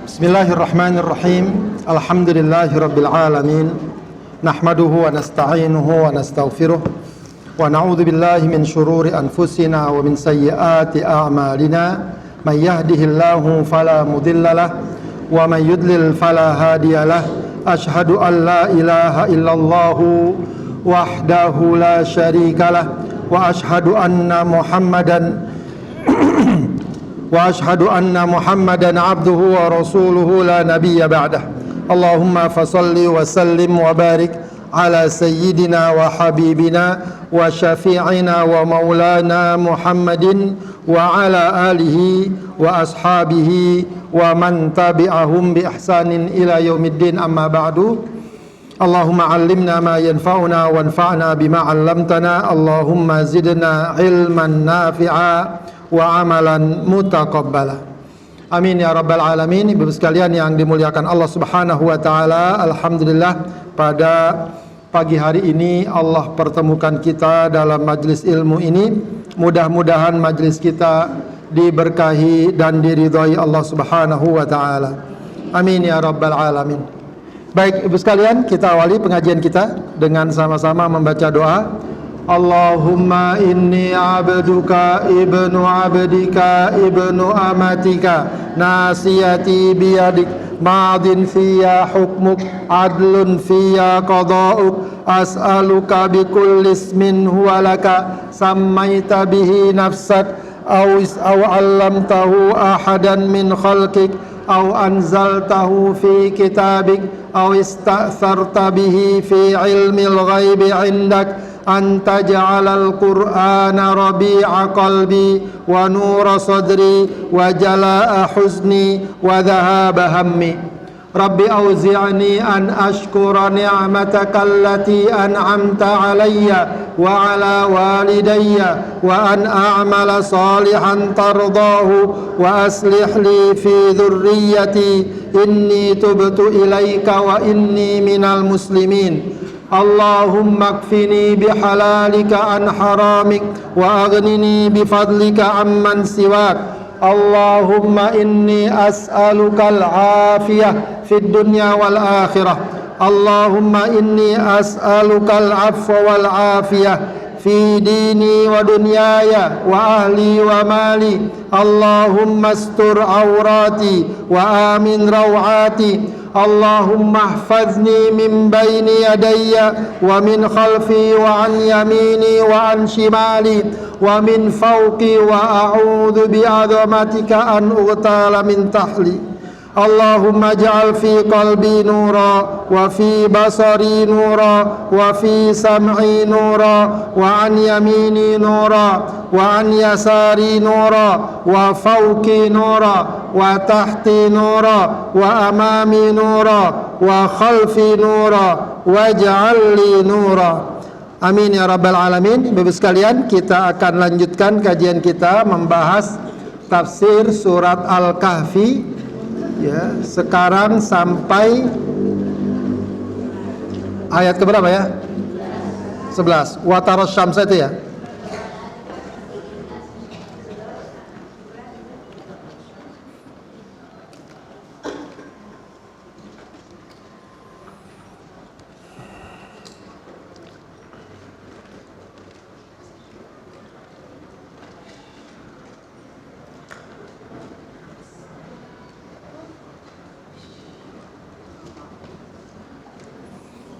Bismillahirrahmanirrahim. Alhamdulillahirabbil alamin. Nahmaduhu wa nasta'inuhu wa nastaghfiruh. Wa na'udzu billahi min shururi anfusina wa min sayyiati a'malina. May yahdihillahu fala mudhillalah wa may yudlil fala hadiyalah. Asyhadu an la ilaha illallah wahdahu la syarikalah wa asyhadu anna Muhammadan abduhu wa rasuluhu la nabiyya ba'dah. Allahumma fasalli wa sallim wa barik ala sayyidina wa habibina wa syafi'ina wa maulana Muhammadin wa ala alihi wa ashabihi wa man tabi'ahum bi ihsanin ila yaumiddin, amma ba'du. Allahumma 'allimna ma yanfa'una wanfa'na bima 'allamtana. Allahumma zidna ilman nafi'a wa amalan mutaqabbala. Amin ya rabbal alamin. Ibu sekalian yang dimuliakan Allah Subhanahu wa taala, alhamdulillah pada pagi hari ini Allah pertemukan kita dalam majlis ilmu ini. Mudah-mudahan majlis kita diberkahi dan diridhai Allah Subhanahu wa taala. Amin ya rabbal alamin. Baik, Ibu sekalian, kita awali pengajian kita dengan sama-sama membaca doa. Allahumma inni abduka ibnu abdika ibnu amatika nasiyati biyadik madin fiya hukmuk adlun fiya qada'uk as'aluka bikulli ismin huwa laka sammaita bihi nafsak aw 'allamtahu ahadan min khalqik aw anzaltahu fi kitabik aw ista'tharta bihi fi ilmil ghaibi 'indak an taj'alal qur'ana rabi'a qalbi wa nura sadri wa jalaa huzni wa dhahaba hammi. Rabbi auzi'ni an ashkura ni'mataka allati an'amta alayya wa ala walidayya wa an a'mala salihan tardahu wa aslih li fi dhurriyyati inni tubtu ilayka wa inni minal muslimin. Allahumma kfini bihalalika an haramik wa aghnini bifadlika amman siwak. Allahumma inni as'aluka al-afiyah fid dunya wal akhirah. Allahumma inni as'aluka al-'afwa wal afiyah fi dini wa dunyaya wa ahli wa mali. Allahumma astur awrati wa amin rawati. Allahumma ihfazni min bayni yadayya wa min khalfi wa an yamini wa an shimali wa min fawqi wa a'udhu bi'azamatika an ughtala min tahli. Allahumma ij'al fi qalbi nura wa fi basari nura wa fi sam'i nura wa an yamini nura wa an yasari nura wa fawqi nura wa tahti nura wa amami nura wa khalfi nura waj'al li nura. Amin ya rabbal alamin. Bapak sekalian, kita akan lanjutkan kajian kita membahas tafsir surat Al-Kahfi. Ya, sekarang sampai ayat keberapa ya? 11. Wa taras syamsa itu ya.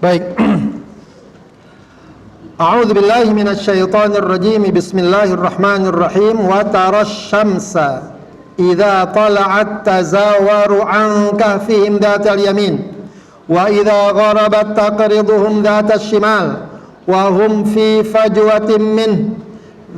Baik. A'udzu billahi minasy syaithanir rajim. Bismillahirrahmanirrahim. Wa taras syamsa idza tala'at tazawaru an kahfihim dzatal yamin wa idza gharabat taqriduhum dzatas shimal wa hum fi fajwatin min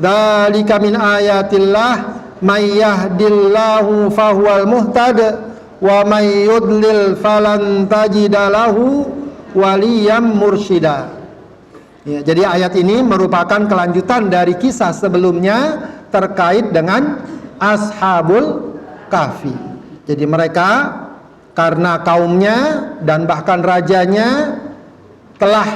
dzalika min ayatillah may yahdillahu fahuwal muhtad wa may yudlil falan tajida lahu waliyam mursyida. Ya, jadi ayat ini merupakan kelanjutan dari kisah sebelumnya terkait dengan Ashabul Kahfi. Jadi mereka karena kaumnya dan bahkan rajanya telah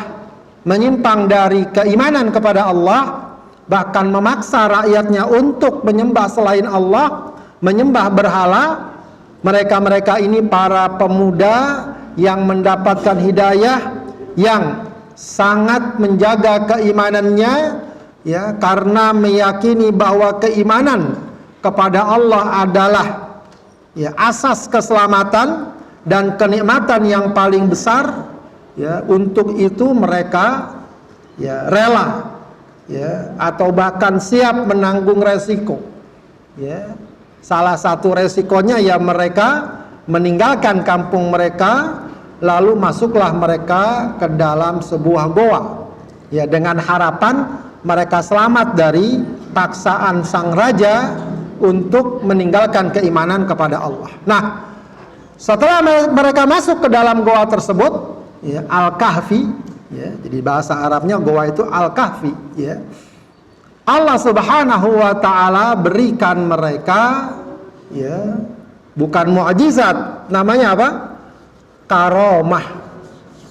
menyimpang dari keimanan kepada Allah, bahkan memaksa rakyatnya untuk menyembah selain Allah, menyembah berhala, Mereka-mereka ini para pemuda yang mendapatkan hidayah, yang sangat menjaga keimanannya, ya, karena meyakini bahwa keimanan kepada Allah adalah, ya, asas keselamatan dan kenikmatan yang paling besar. Ya, untuk itu mereka, ya, rela, ya, atau bahkan siap menanggung resiko. Ya, salah satu resikonya ya mereka meninggalkan kampung mereka, lalu masuklah mereka ke dalam sebuah goa, ya, dengan harapan mereka selamat dari paksaan sang raja untuk meninggalkan keimanan kepada Allah. Nah, setelah mereka masuk ke dalam goa tersebut, ya, Al-Kahfi, ya, jadi bahasa Arabnya goa itu Al-Kahfi, ya, Allah Subhanahu wa ta'ala berikan mereka, ya, bukan mukjizat, namanya apa? Karomah,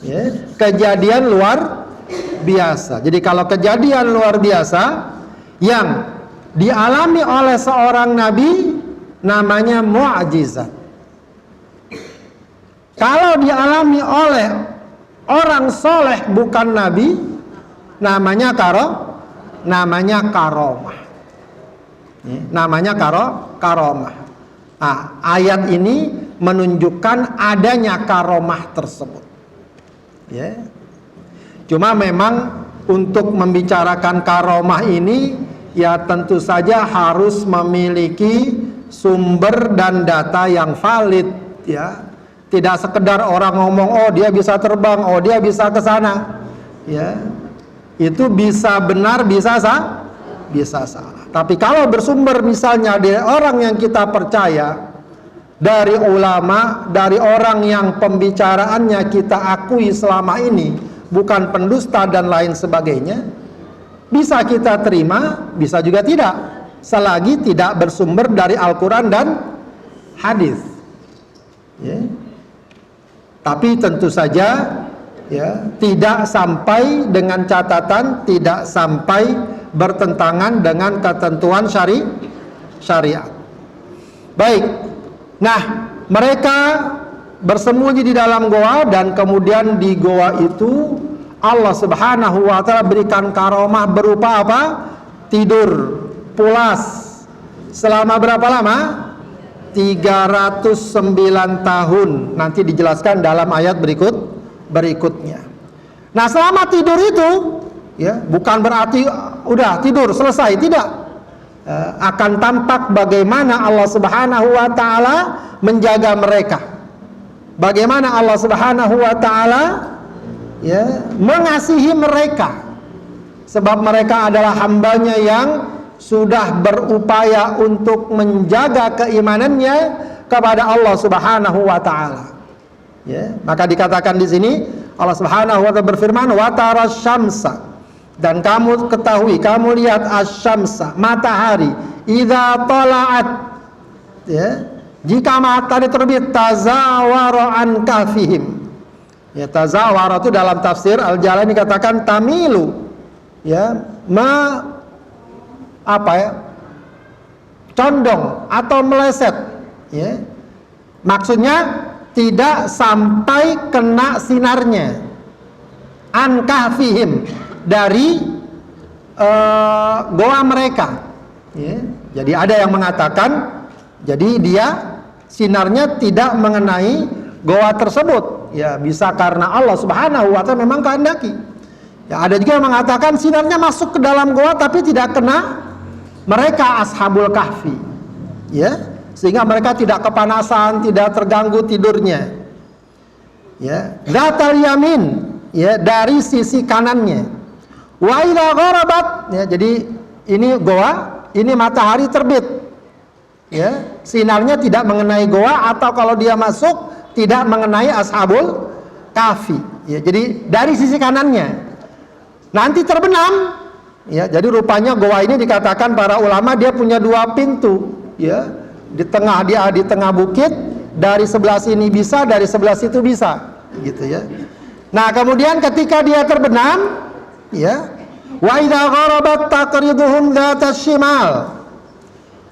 ya, kejadian luar biasa. Jadi kalau kejadian luar biasa yang dialami oleh seorang nabi namanya mukjizat. Kalau dialami oleh orang soleh bukan nabi namanya karomah. Ya, namanya karomah. Nah, ayat ini menunjukkan adanya karomah tersebut. Ya. Cuma memang untuk membicarakan karomah ini, ya tentu saja harus memiliki sumber dan data yang valid, ya. Tidak sekedar orang ngomong, oh dia bisa terbang, oh dia bisa ke sana. Ya. Itu bisa benar, bisa salah. Tapi kalau bersumber misalnya dari orang yang kita percaya, dari ulama, dari orang yang pembicaraannya kita akui selama ini bukan pendusta dan lain sebagainya, bisa kita terima, bisa juga tidak, selagi tidak bersumber dari Al-Quran dan hadis. Ya. Tapi tentu saja, ya, tidak sampai dengan catatan tidak sampai bertentangan dengan ketentuan syariat. Baik. Nah, mereka bersembunyi di dalam goa, dan kemudian di goa itu Allah Subhanahu wa ta'ala berikan karomah berupa apa? Tidur pulas selama berapa lama? 309 tahun. Nanti dijelaskan dalam ayat berikutnya. Nah, selama tidur itu, ya, bukan berarti udah tidur selesai, tidak. Akan tampak bagaimana Allah Subhanahu wa ta'ala menjaga mereka, bagaimana Allah Subhanahu wa ta'ala, ya, mengasihi mereka, sebab mereka adalah hambanya yang sudah berupaya untuk menjaga keimanannya kepada Allah Subhanahu wa ta'ala. Ya, maka dikatakan di sini Allah Subhanahu wa ta'ala berfirman, wa taras syamsa, dan kamu ketahui, kamu lihat asy-syamsa, matahari, idza tala'at, ya, jika matahari terbit, tazawara an kahfihim. Ya, tazawara itu dalam tafsir Al-Jalalain dikatakan tamilu, ya, condong atau meleset, ya. Maksudnya tidak sampai kena sinarnya. An kahfihim, dari goa mereka, ya. Jadi ada yang mengatakan, jadi dia sinarnya tidak mengenai goa tersebut, ya, bisa karena Allah Subhanahu wa ta'ala memang kehendaki. Ya, ada juga yang mengatakan sinarnya masuk ke dalam goa tapi tidak kena mereka ashabul kahfi, ya, sehingga mereka tidak kepanasan, tidak terganggu tidurnya. Ya, zatal yamin, ya, dari sisi kanannya. Wa idza gharabat, ya, jadi ini goa, ini matahari terbit, ya, sinarnya tidak mengenai goa, atau kalau dia masuk tidak mengenai ashabul kahfi, ya, jadi dari sisi kanannya. Nanti terbenam, ya, jadi rupanya goa ini dikatakan para ulama dia punya dua pintu, ya, di tengah bukit, dari sebelah sini bisa, dari sebelah situ bisa, gitu, ya. Nah, kemudian ketika dia terbenam, ya, wa idza gharabat taqriduhum dzatas shimal,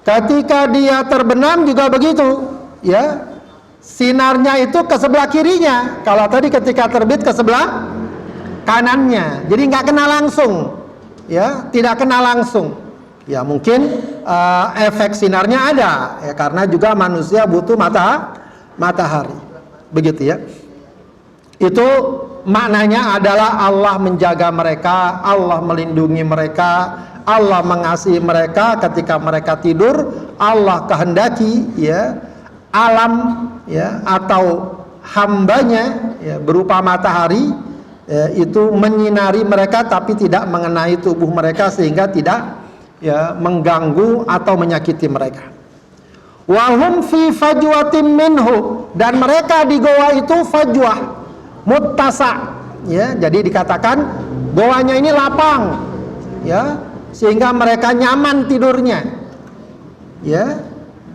ketika dia terbenam juga begitu, ya sinarnya itu ke sebelah kirinya. Kalau tadi ketika terbit ke sebelah kanannya. Jadi nggak kena langsung, ya, tidak kena langsung. Ya mungkin efek sinarnya ada, ya karena juga manusia butuh matahari. Begitu ya. Itu maknanya adalah Allah menjaga mereka, Allah melindungi mereka, Allah mengasihi mereka ketika mereka tidur. Allah kehendaki ya alam ya atau hambanya ya, berupa matahari ya, itu menyinari mereka tapi tidak mengenai tubuh mereka sehingga tidak ya mengganggu atau menyakiti mereka. Wahum fi fajwatin minhu, dan mereka di goa itu fajwah muttasa ya, jadi dikatakan goanya ini lapang ya, sehingga mereka nyaman tidurnya ya.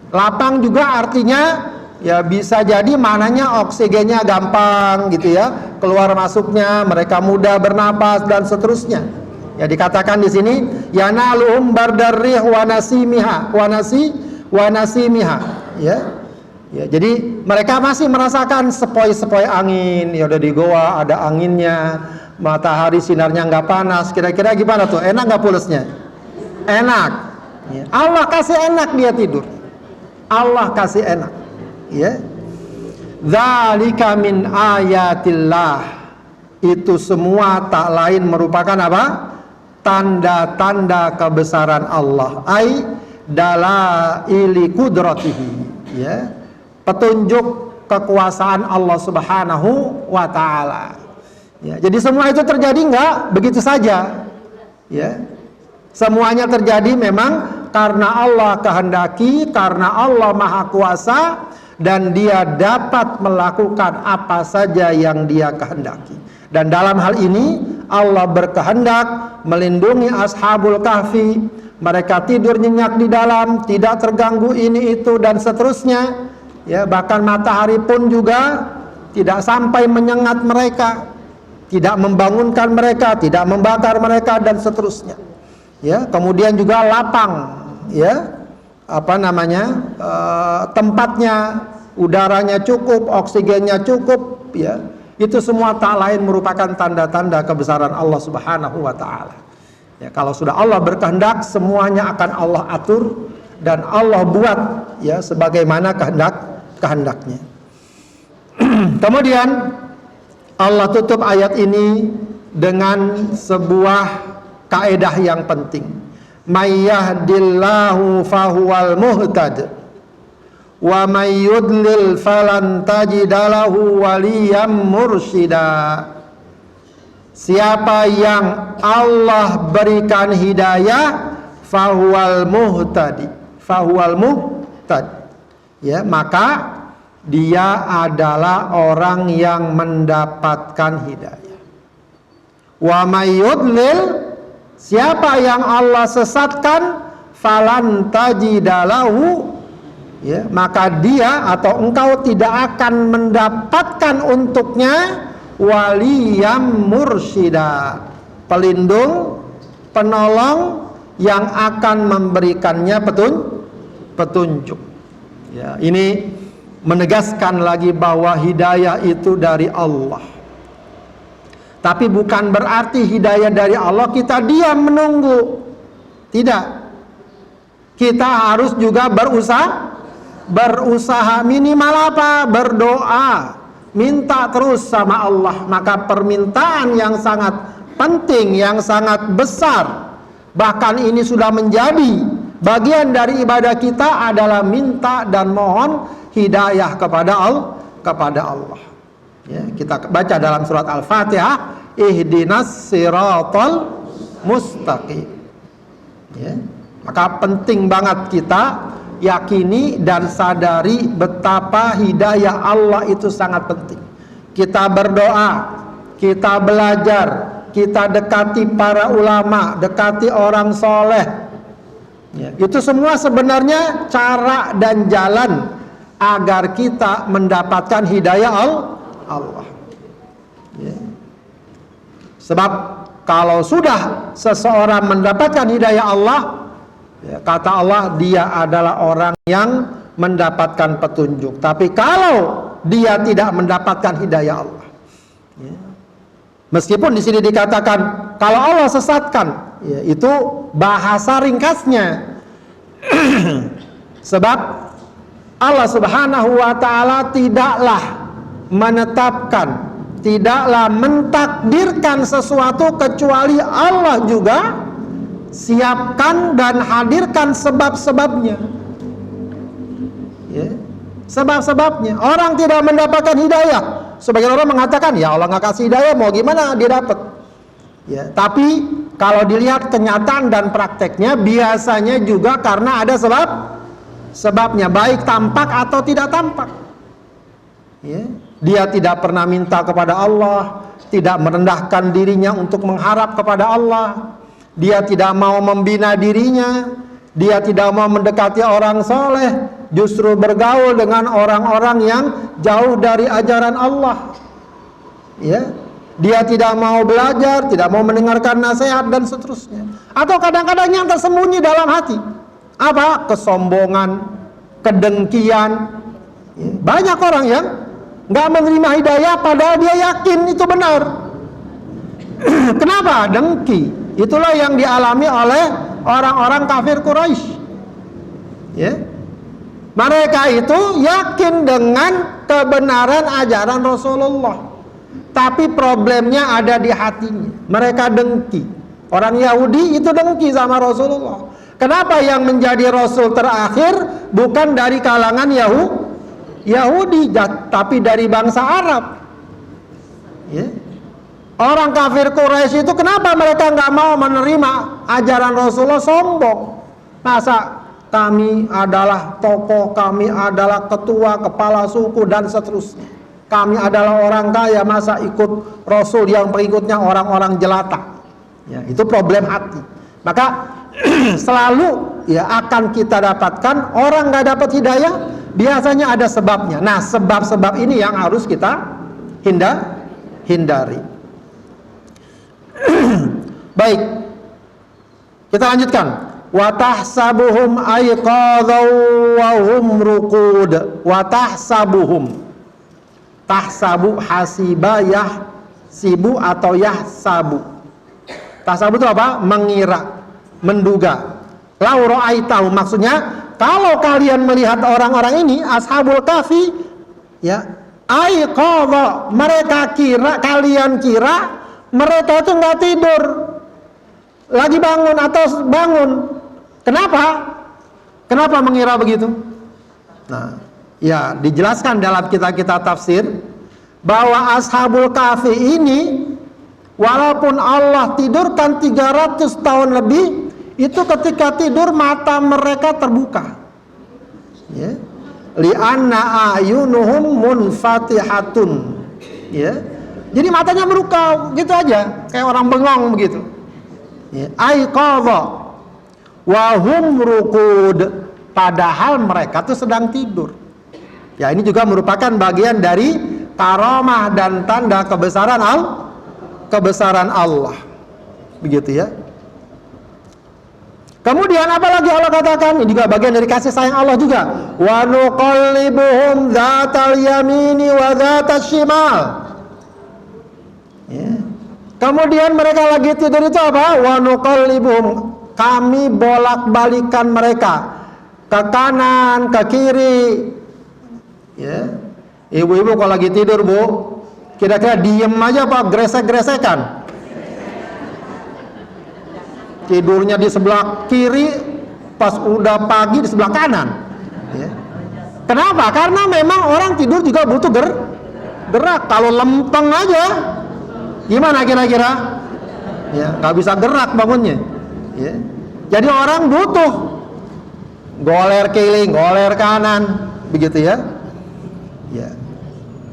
Lapang juga artinya ya bisa jadi mananya oksigennya gampang gitu ya, keluar masuknya, mereka mudah bernapas dan seterusnya. Ya dikatakan di sini yanaluhum bardarrih wa nasimiha wa nasimiha ya. Ya, jadi mereka masih merasakan sepoi-sepoi angin. Ya udah di goa ada anginnya, matahari sinarnya nggak panas. Kira-kira gimana tuh? Enak nggak pulasnya? Enak. Ya. Allah kasih enak dia tidur. Allah kasih enak. Ya. Dzalika min ayatillah. Itu semua tak lain merupakan apa? Tanda-tanda kebesaran Allah. Ai dalaili qudratihi. Ya. Petunjuk kekuasaan Allah Subhanahu wa ta'ala ya, jadi semua itu terjadi enggak begitu saja ya, semuanya terjadi memang karena Allah kehendaki, karena Allah maha kuasa dan dia dapat melakukan apa saja yang dia kehendaki. Dan dalam hal ini Allah berkehendak melindungi ashabul kahfi, mereka tidur nyenyak di dalam, tidak terganggu ini itu dan seterusnya. Ya, bahkan matahari pun juga tidak sampai menyengat mereka, tidak membangunkan mereka, tidak membakar mereka dan seterusnya. Ya, kemudian juga lapang, ya, apa namanya, tempatnya, udaranya cukup, oksigennya cukup, ya. Itu semua tak lain merupakan tanda-tanda kebesaran Allah Subhanahu wa ta'ala. Ya, kalau sudah Allah berkehendak, semuanya akan Allah atur dan Allah buat ya sebagaimana kehendaknya. Kemudian Allah tutup ayat ini dengan sebuah kaidah yang penting. May yahdillahu fahuwal muhtad wa may yudlil falan tajidalahu waliyam mursyida. Siapa yang Allah berikan hidayah fahuwal muhtadi, fahuwal muhtad ya, maka dia adalah orang yang mendapatkan hidayah. Wa may yudlil, siapa yang Allah sesatkan, falan tajidalahu ya, maka dia atau engkau tidak akan mendapatkan untuknya waliyam mursyida, pelindung, penolong yang akan memberikannya petunjuk. Ya, ini menegaskan lagi bahwa hidayah itu dari Allah. Tapi bukan berarti hidayah dari Allah kita diam menunggu. Tidak. Kita harus juga berusaha minimal apa? Berdoa, minta terus sama Allah. Maka permintaan yang sangat penting, yang sangat besar, bahkan ini sudah menjadi bagian dari ibadah kita adalah minta dan mohon hidayah kepada Allah. Ya, kita baca dalam surat Al-Fatihah, ihdinas siratal mustaqim. Ya, maka penting banget kita yakini dan sadari betapa hidayah Allah itu sangat penting. Kita berdoa, kita belajar, kita dekati para ulama, dekati orang soleh. Ya, itu semua sebenarnya cara dan jalan agar kita mendapatkan hidayah Allah. Ya. Sebab kalau sudah seseorang mendapatkan hidayah Allah, ya, kata Allah, dia adalah orang yang mendapatkan petunjuk. Tapi kalau dia tidak mendapatkan hidayah Allah, ya, meskipun di sini dikatakan kalau Allah sesatkan, ya, itu bahasa ringkasnya. Sebab Allah Subhanahu wa ta'ala tidaklah menetapkan, tidaklah mentakdirkan sesuatu kecuali Allah juga siapkan dan hadirkan sebab-sebabnya, ya, sebab-sebabnya. Orang tidak mendapatkan hidayah, sebagian orang mengatakan ya Allah nggak kasih hidayah, mau gimana dia dapat, ya. Tapi kalau dilihat kenyataan dan prakteknya, biasanya juga karena ada sebabnya, baik tampak atau tidak tampak, ya. Dia tidak pernah minta kepada Allah, tidak merendahkan dirinya untuk mengharap kepada Allah. Dia tidak mau membina dirinya, dia tidak mau mendekati orang soleh, justru bergaul dengan orang-orang yang jauh dari ajaran Allah, ya. Dia tidak mau belajar, tidak mau mendengarkan nasihat dan seterusnya. Atau kadang-kadang yang tersembunyi dalam hati, apa? Kesombongan, kedengkian, ya. Banyak orang yang nggak menerima hidayah padahal dia yakin itu benar. Kenapa? Dengki. Itulah yang dialami oleh orang-orang kafir Quraisy, ya. Mereka itu yakin dengan kebenaran ajaran Rasulullah, tapi problemnya ada di hatinya. Mereka dengki. Orang Yahudi itu dengki sama Rasulullah. Kenapa yang menjadi Rasul terakhir bukan dari kalangan Yahudi, tapi dari bangsa Arab, ya. Orang kafir Quraisy itu kenapa mereka nggak mau menerima ajaran Rasulullah? Sombong. Masa kami adalah tokoh, kami adalah ketua, kepala suku dan seterusnya. Kami adalah orang kaya, masa ikut Rasul yang pengikutnya orang-orang jelata? Ya, itu problem hati. Maka selalu ya akan kita dapatkan orang nggak dapat hidayah, biasanya ada sebabnya. Nah, sebab-sebab ini yang harus kita hindari. Baik, kita lanjutkan. Wa tahsabuhum ayqadhaw wa hum ruqud. Wa tahsabuhum, tahsabu, hasiba, yahsibu atau yahsabu. Tahsabu itu apa? Mengira, menduga. Lau ra'aitahu, maksudnya kalau kalian melihat orang-orang ini ashabul kahfi, ya, ayqadha, mereka kira, kalian kira mereka itu nggak tidur, lagi bangun atau bangun. Kenapa mengira begitu? Nah, ya dijelaskan dalam kitab-kitab tafsir bahwa ashabul kahfi ini, walaupun Allah tidurkan 300 tahun lebih, itu ketika tidur mata mereka terbuka, ya. Li'anna ayunuhum munfatihatun, ya. Jadi matanya berbuka gitu aja, kayak orang bengong begitu. Aiqadha wa hum ruqud, padahal mereka tuh sedang tidur. Ya, ini juga merupakan bagian dari karamah dan tanda kebesaran Allah. Begitu ya. Kemudian apalagi Allah katakan? Ini juga bagian dari kasih sayang Allah juga. Wa nuqallibuhum dzatal yamini wa dzatas shimal. Ya. Kemudian mereka lagi tidur itu apa? Wa nuqallibuhum, kami bolak-balikan mereka ke kanan, ke kiri. Ya. Ibu-ibu kalau lagi tidur, Bu, kira-kira diem aja apa gresek-gresekan? Tidurnya di sebelah kiri, pas udah pagi di sebelah kanan. Ya. Kenapa? Karena memang orang tidur juga butuh gerak. Kalau lempeng aja, gimana kira-kira? Ya, nggak bisa gerak bangunnya. Ya. Jadi orang butuh goler kiri, goler kanan, begitu ya. Ya.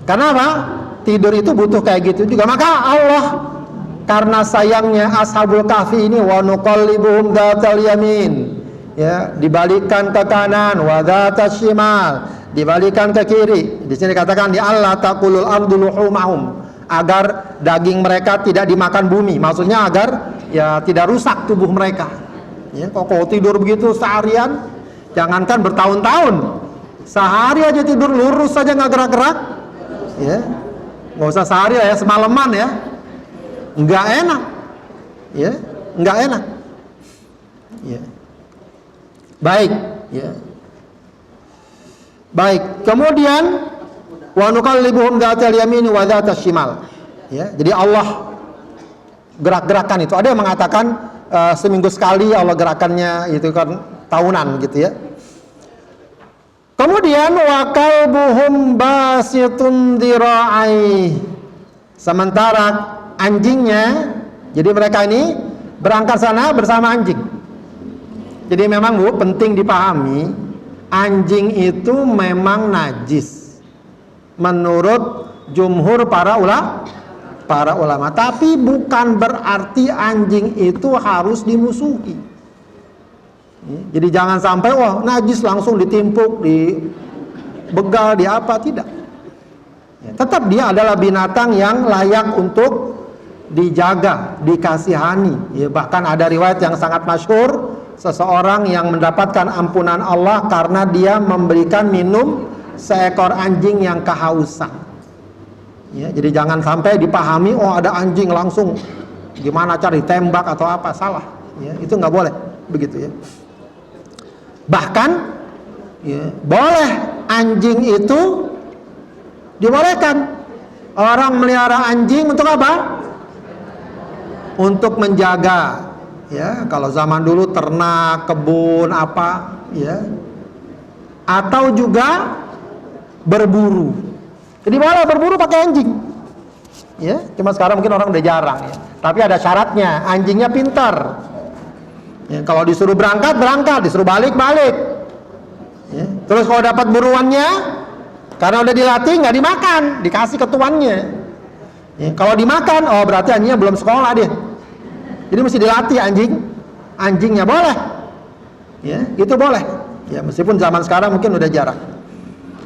Kenapa? Tidur itu butuh kayak gitu juga. Maka Allah karena sayangnya ashabul kahfi ini, wa nuqallibuhum dzatal yamin, ya, dibalikkan ke kanan, wa dzatas shimal, dibalikkan ke kiri. Di sini dikatakan di Allah taqulul ardu luhumahum, agar daging mereka tidak dimakan bumi. Maksudnya agar ya tidak rusak tubuh mereka. Ya, kok tidur begitu seharian, jangankan bertahun-tahun, Sehari aja tidur lurus saja nggak gerak-gerak, ya, nggak usah sehari ya, semalaman ya, nggak enak, ya, nggak enak, ya. Baik, ya. Baik. Kemudian wa nuqallibuhum dzatal yamini wa dzatal shimal. Ya, jadi Allah gerak-gerakan itu. Ada yang mengatakan seminggu sekali Allah gerakannya, itu kan tahunan gitu ya. Kemudian wa kalbuhum basitun dira'ai. Sementara anjingnya, jadi mereka ini berangkat sana bersama anjing. Jadi memang Bu, penting dipahami, anjing itu memang najis menurut jumhur para ulama. Tapi bukan berarti anjing itu harus dimusuhi. Jadi jangan sampai wah najis langsung ditimpuk, dibegal, di apa, tidak. Tetap dia adalah binatang yang layak untuk dijaga, dikasihani. Ya, bahkan ada riwayat yang sangat masyhur, seseorang yang mendapatkan ampunan Allah karena dia memberikan minum seekor anjing yang kehausan. Ya, jadi jangan sampai dipahami oh ada anjing langsung gimana cara ditembak atau apa, salah. Ya, itu nggak boleh begitu ya. Bahkan ya, boleh anjing itu dibolehkan. Orang melihara anjing untuk apa? Untuk menjaga. Ya, kalau zaman dulu ternak, kebun apa, ya. Atau juga berburu. Jadi boleh berburu pakai anjing. Ya, cuma sekarang mungkin orang udah jarang ya. Tapi ada syaratnya, anjingnya pintar. Ya, kalau disuruh berangkat, disuruh balik. Ya, terus kalau dapat buruannya, karena udah dilatih nggak dimakan, dikasih ke tuannya. Ya, kalau dimakan, oh berarti anjingnya belum sekolah dia. Jadi mesti dilatih anjingnya boleh. Ya, itu boleh. Ya, meskipun zaman sekarang mungkin udah jarang.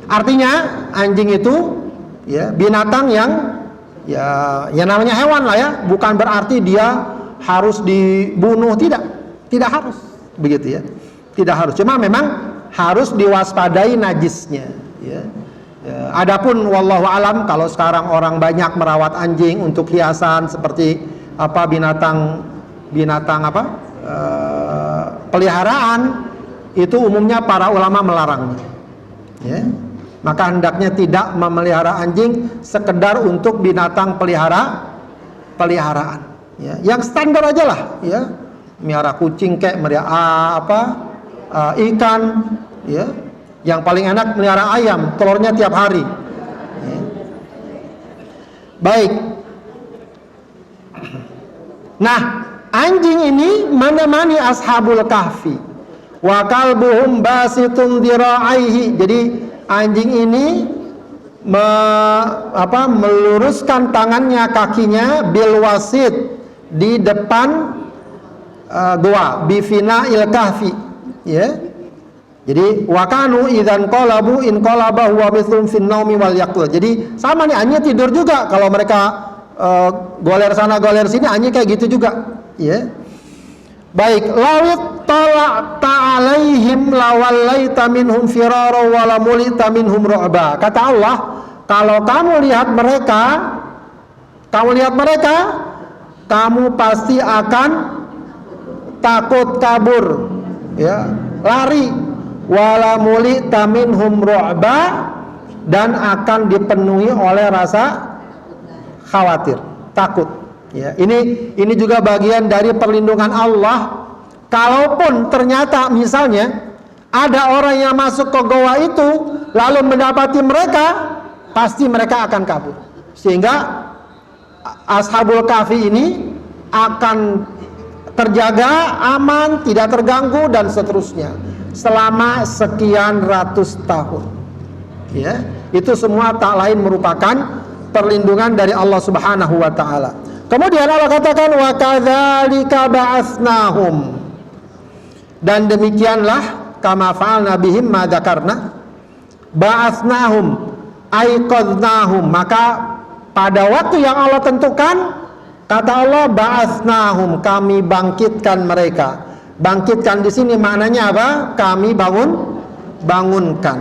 Artinya anjing itu ya binatang yang ya namanya hewan lah ya, bukan berarti dia harus dibunuh, tidak harus begitu ya, tidak harus, cuma memang harus diwaspadai najisnya ya. Adapun wallahu alam, kalau sekarang orang banyak merawat anjing untuk hiasan seperti apa binatang apa peliharaan, itu umumnya para ulama melarangnya ya. Maka hendaknya tidak memelihara anjing sekedar untuk binatang peliharaan ya. Yang standar aja lah ya, melihara kucing kayak melihara ikan ya. Yang paling enak melihara ayam, telurnya tiap hari ya. Baik. Nah, anjing ini menemani ashabul kahfi. Wa kalbuhum basitun dira'aihi. Jadi anjing ini meluruskan tangannya, kakinya bil wasit, di depan gua, bifina il kahfi ya. Jadi wakanu idzan qalabu in qalaba huwa mithlum fin naumi wal yaqul. Jadi sama nih, anjing tidur juga. Kalau mereka goler sana goler sini, anjing kayak gitu juga ya. Baik, lawit tala'ta alaihim lawallaita minhum firara wa lamulita minhum ru'ba. Kata Allah, kalau kamu lihat mereka, kamu pasti akan takut kabur ya, lari. Wala mulita minhum ru'ba, dan akan dipenuhi oleh rasa khawatir, takut ya. Ini juga bagian dari perlindungan Allah. Kalaupun ternyata misalnya ada orang yang masuk ke goa itu lalu mendapati mereka, pasti mereka akan kabur. Sehingga ashabul kahfi ini akan terjaga aman, tidak terganggu dan seterusnya selama sekian ratus tahun ya. Itu semua tak lain merupakan perlindungan dari Allah Subhanahu wa taala. Kemudian Allah katakan wa kadzalika ba'atsnahum, dan demikianlah kama fa'alna bihim ma dzakarna, ba'atsnahum aiqadnahum, maka pada waktu yang Allah tentukan, kata Allah ba'atsnahum, kami bangkitkan mereka. Bangkitkan di sini maknanya apa? Kami bangunkan.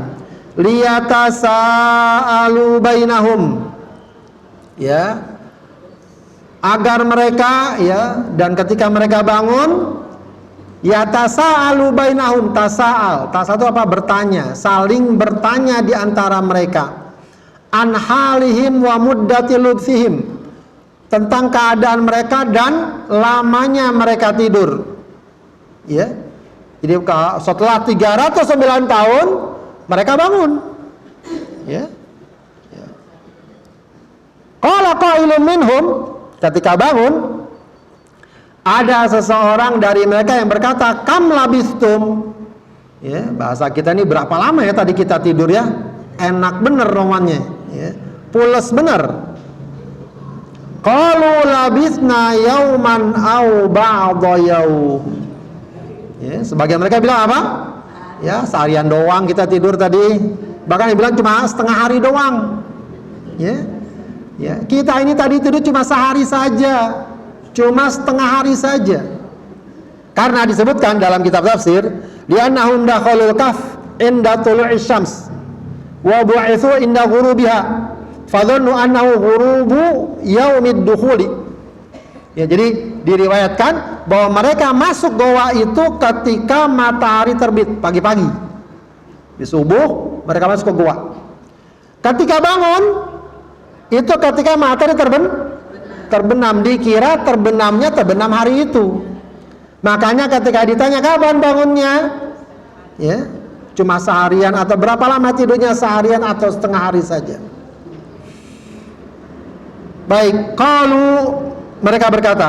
liyatasaalu bainahum, ya, agar mereka, ya, dan ketika mereka bangun, yatasaalu bainahum, tasaal itu apa? Bertanya, saling bertanya di antara mereka, an halihim wa muddati lubthihim, tentang keadaan mereka dan lamanya mereka tidur, ya. Jadi setelah 309 tahun mereka bangun, ya. Qala qailun minhum, ketika bangun ada seseorang dari mereka yang berkata, kam labistum, ya, bahasa kita ini berapa lama ya tadi kita tidur, ya. Enak bener romannya, ya. Pules bener. Qalu labisna yauman au ba'dha yaum. Ya, sebagian mereka bilang apa? Ya, seharian doang kita tidur tadi. Bahkan dibilang cuma setengah hari doang. Ya. Ya, kita ini tadi tidur cuma sehari saja. Cuma setengah hari saja. Karena disebutkan dalam kitab tafsir, li'annahum dakhalul kahf inda tulu'i syams wa bu'itsu inda ghurubiha. Fadhannu annahu ghurubu yaumid dukhuli. Ya, jadi diriwayatkan bahwa mereka masuk goa itu ketika matahari terbit pagi-pagi. Di subuh mereka masuk ke goa. Ketika bangun itu ketika matahari terbenam, dikira terbenam hari itu. Makanya ketika ditanya kapan bangunnya, ya, cuma seharian atau berapa lama tidurnya, seharian atau setengah hari saja. Baik, kalau mereka berkata,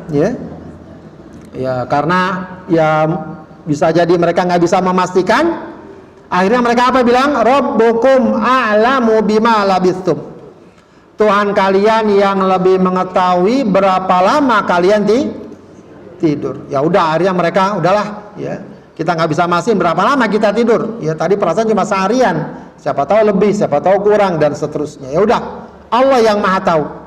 ya, ya, karena ya bisa jadi mereka nggak bisa memastikan. Akhirnya mereka apa bilang? Rabbukum a'lamu bima labistum. Tuhan kalian yang lebih mengetahui berapa lama kalian tidur. Ya udah, akhirnya mereka udahlah, ya, kita nggak bisa mastiin berapa lama kita tidur. Ya tadi perasaan cuma seharian. Siapa tahu lebih, siapa tahu kurang, dan seterusnya. Ya udah, Allah yang maha tahu.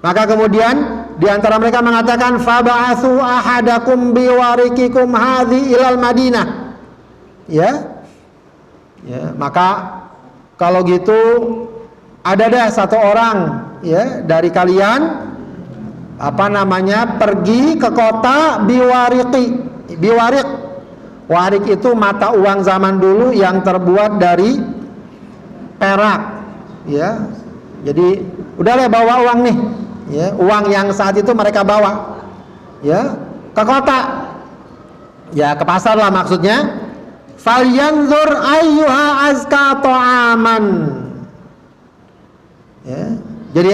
Maka kemudian di antara mereka mengatakan, faba'atsu ahadakum biwarikikum hadhi ilal Madinah. Ya. Ya, maka kalau gitu ada deh satu orang, ya, dari kalian pergi ke kota biwariki. Biwarik. Warik itu mata uang zaman dulu yang terbuat dari perak, ya. Jadi udah deh bawa uang nih. Ya, uang yang saat itu mereka bawa, ya, ke kota, ya, ke pasar lah maksudnya. Falyanzur ayyuha azka ta'aman. Ya, jadi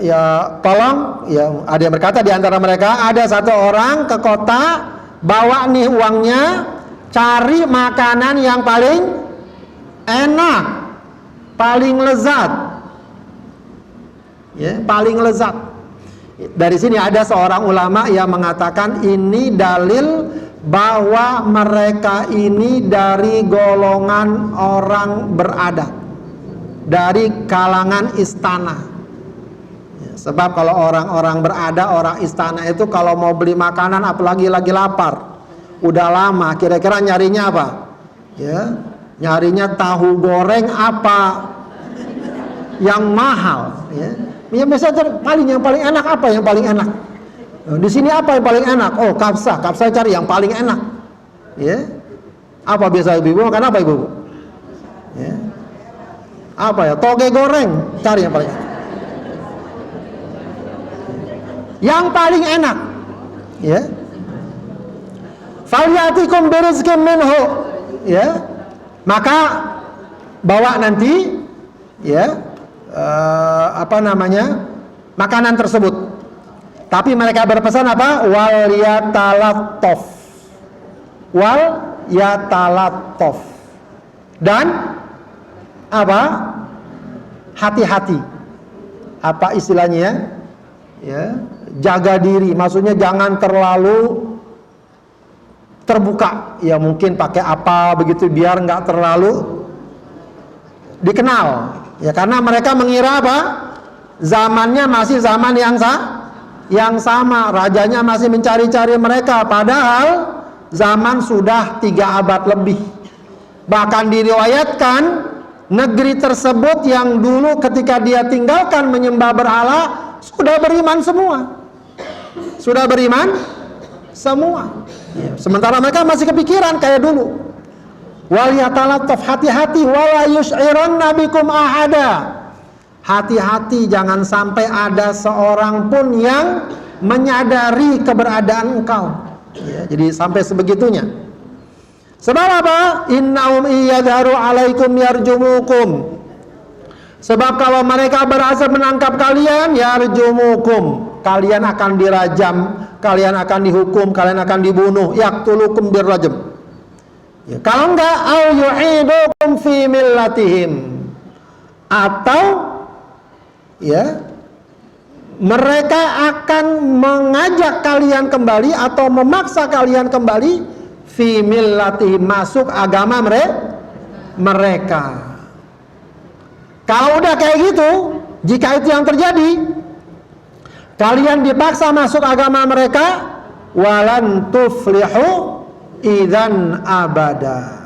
ya tolong, ya, ada yang berkata di antara mereka, ada satu orang ke kota, bawa nih uangnya, cari makanan yang paling enak, paling lezat, ya, paling lezat. Dari sini ada seorang ulama yang mengatakan ini dalil bahwa mereka ini dari golongan orang beradat, dari kalangan istana. Ya, sebab kalau orang-orang beradat, orang istana itu kalau mau beli makanan, apalagi lagi lapar, udah lama, kira-kira nyarinya apa? Ya, nyarinya tahu goreng apa yang mahal, ya. Ya biasanya yang paling enak apa? Yang paling enak. Di sini apa yang paling enak? Oh, kapsa cari yang paling enak. Ya. Apa biasa ibu-ibu makan apa ibu-ibu? Ya. Apa ya? Toge goreng, cari yang paling enak. Yang paling enak. Ya. Falyatikum birizqin minhu. Ya. Maka bawa nanti, ya, makanan tersebut. Tapi mereka berpesan apa? Wal yatalattaf. Dan apa? Hati-hati. Apa istilahnya? Ya, jaga diri. Maksudnya jangan terlalu terbuka. Ya mungkin pakai apa begitu biar nggak terlalu dikenal. Ya karena mereka mengira apa? Zamannya masih zaman yang sama, rajanya masih mencari-cari mereka, padahal zaman sudah 3 abad lebih. Bahkan diriwayatkan negeri tersebut yang dulu ketika dia tinggalkan menyembah berhala sudah beriman semua. Sudah beriman semua. Sementara mereka masih kepikiran kayak dulu. Wal yatalattaf, hati-hati, wala yush'iranna bikum ahada. Hati-hati jangan sampai ada seorang pun yang menyadari keberadaan engkau. Jadi sampai sebegitunya. Sebab apa? Innahum iyadharu alaikum yarjumukum. Sebab kalau mereka berhasil menangkap kalian, yarjumukum, kalian akan dirajam, kalian akan dihukum, kalian akan dibunuh. Yaqtulukum birrajm. Kalau enggak, au yu'idukum fi millatihim, atau mereka akan mengajak kalian kembali atau memaksa kalian kembali fi millatihim, masuk agama mereka. Kalau udah kayak gitu, jika itu yang terjadi, kalian dipaksa masuk agama mereka, walan tuflihu idzan abada.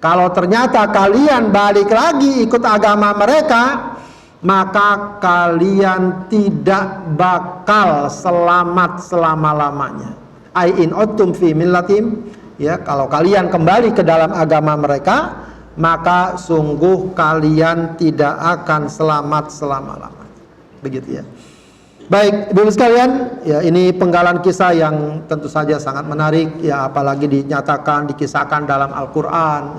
Kalau ternyata kalian balik lagi ikut agama mereka, maka kalian tidak bakal selamat selama-lamanya. Ai in uttum fi millatim, kalau kalian kembali ke dalam agama mereka, maka sungguh kalian tidak akan selamat selama-lamanya. Begitu ya. Baik, Ibu sekalian, ini penggalan kisah yang tentu saja sangat menarik, apalagi dinyatakan, dikisahkan dalam Al-Quran,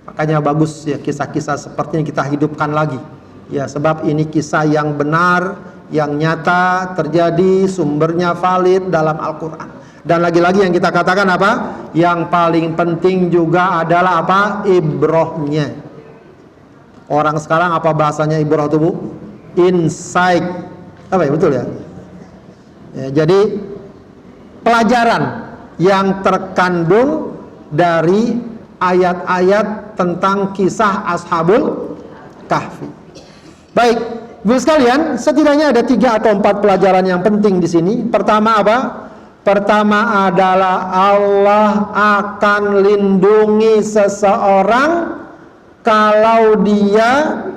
makanya bagus kisah-kisah seperti ini kita hidupkan lagi, sebab ini kisah yang benar, yang nyata, terjadi, sumbernya valid dalam Al-Quran. Dan lagi-lagi yang kita katakan apa? Yang paling penting juga adalah apa? Ibrohnya. Orang sekarang apa bahasanya ibroh itu, Bu? Insight. Apa ya, betul ya? Jadi pelajaran yang terkandung dari ayat-ayat tentang kisah Ashabul Kahfi. Baik, Ibu sekalian, setidaknya ada 3 atau 4 pelajaran yang penting di sini. Pertama apa? Pertama adalah Allah akan lindungi seseorang kalau dia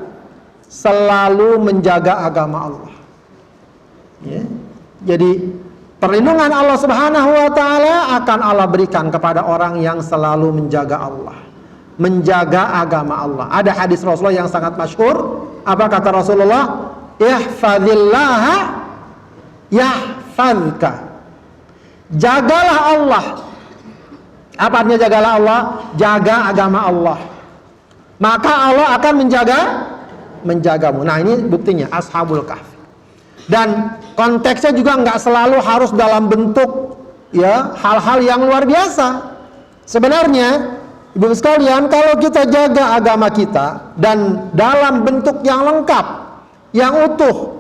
selalu menjaga agama Allah. Jadi perlindungan Allah Subhanahu wa taala akan Allah berikan kepada orang yang selalu menjaga Allah, menjaga agama Allah. Ada hadis Rasulullah yang sangat masyhur. Apa kata Rasulullah? Ihfazillaha yahfazka. Jagalah Allah. Apa artinya jagalah Allah? Jaga agama Allah, maka Allah akan menjagamu. Nah, ini buktinya Ashabul Kahfi. Dan konteksnya juga nggak selalu harus dalam bentuk hal-hal yang luar biasa. Sebenarnya Ibu sekalian, kalau kita jaga agama kita dan dalam bentuk yang lengkap, yang utuh,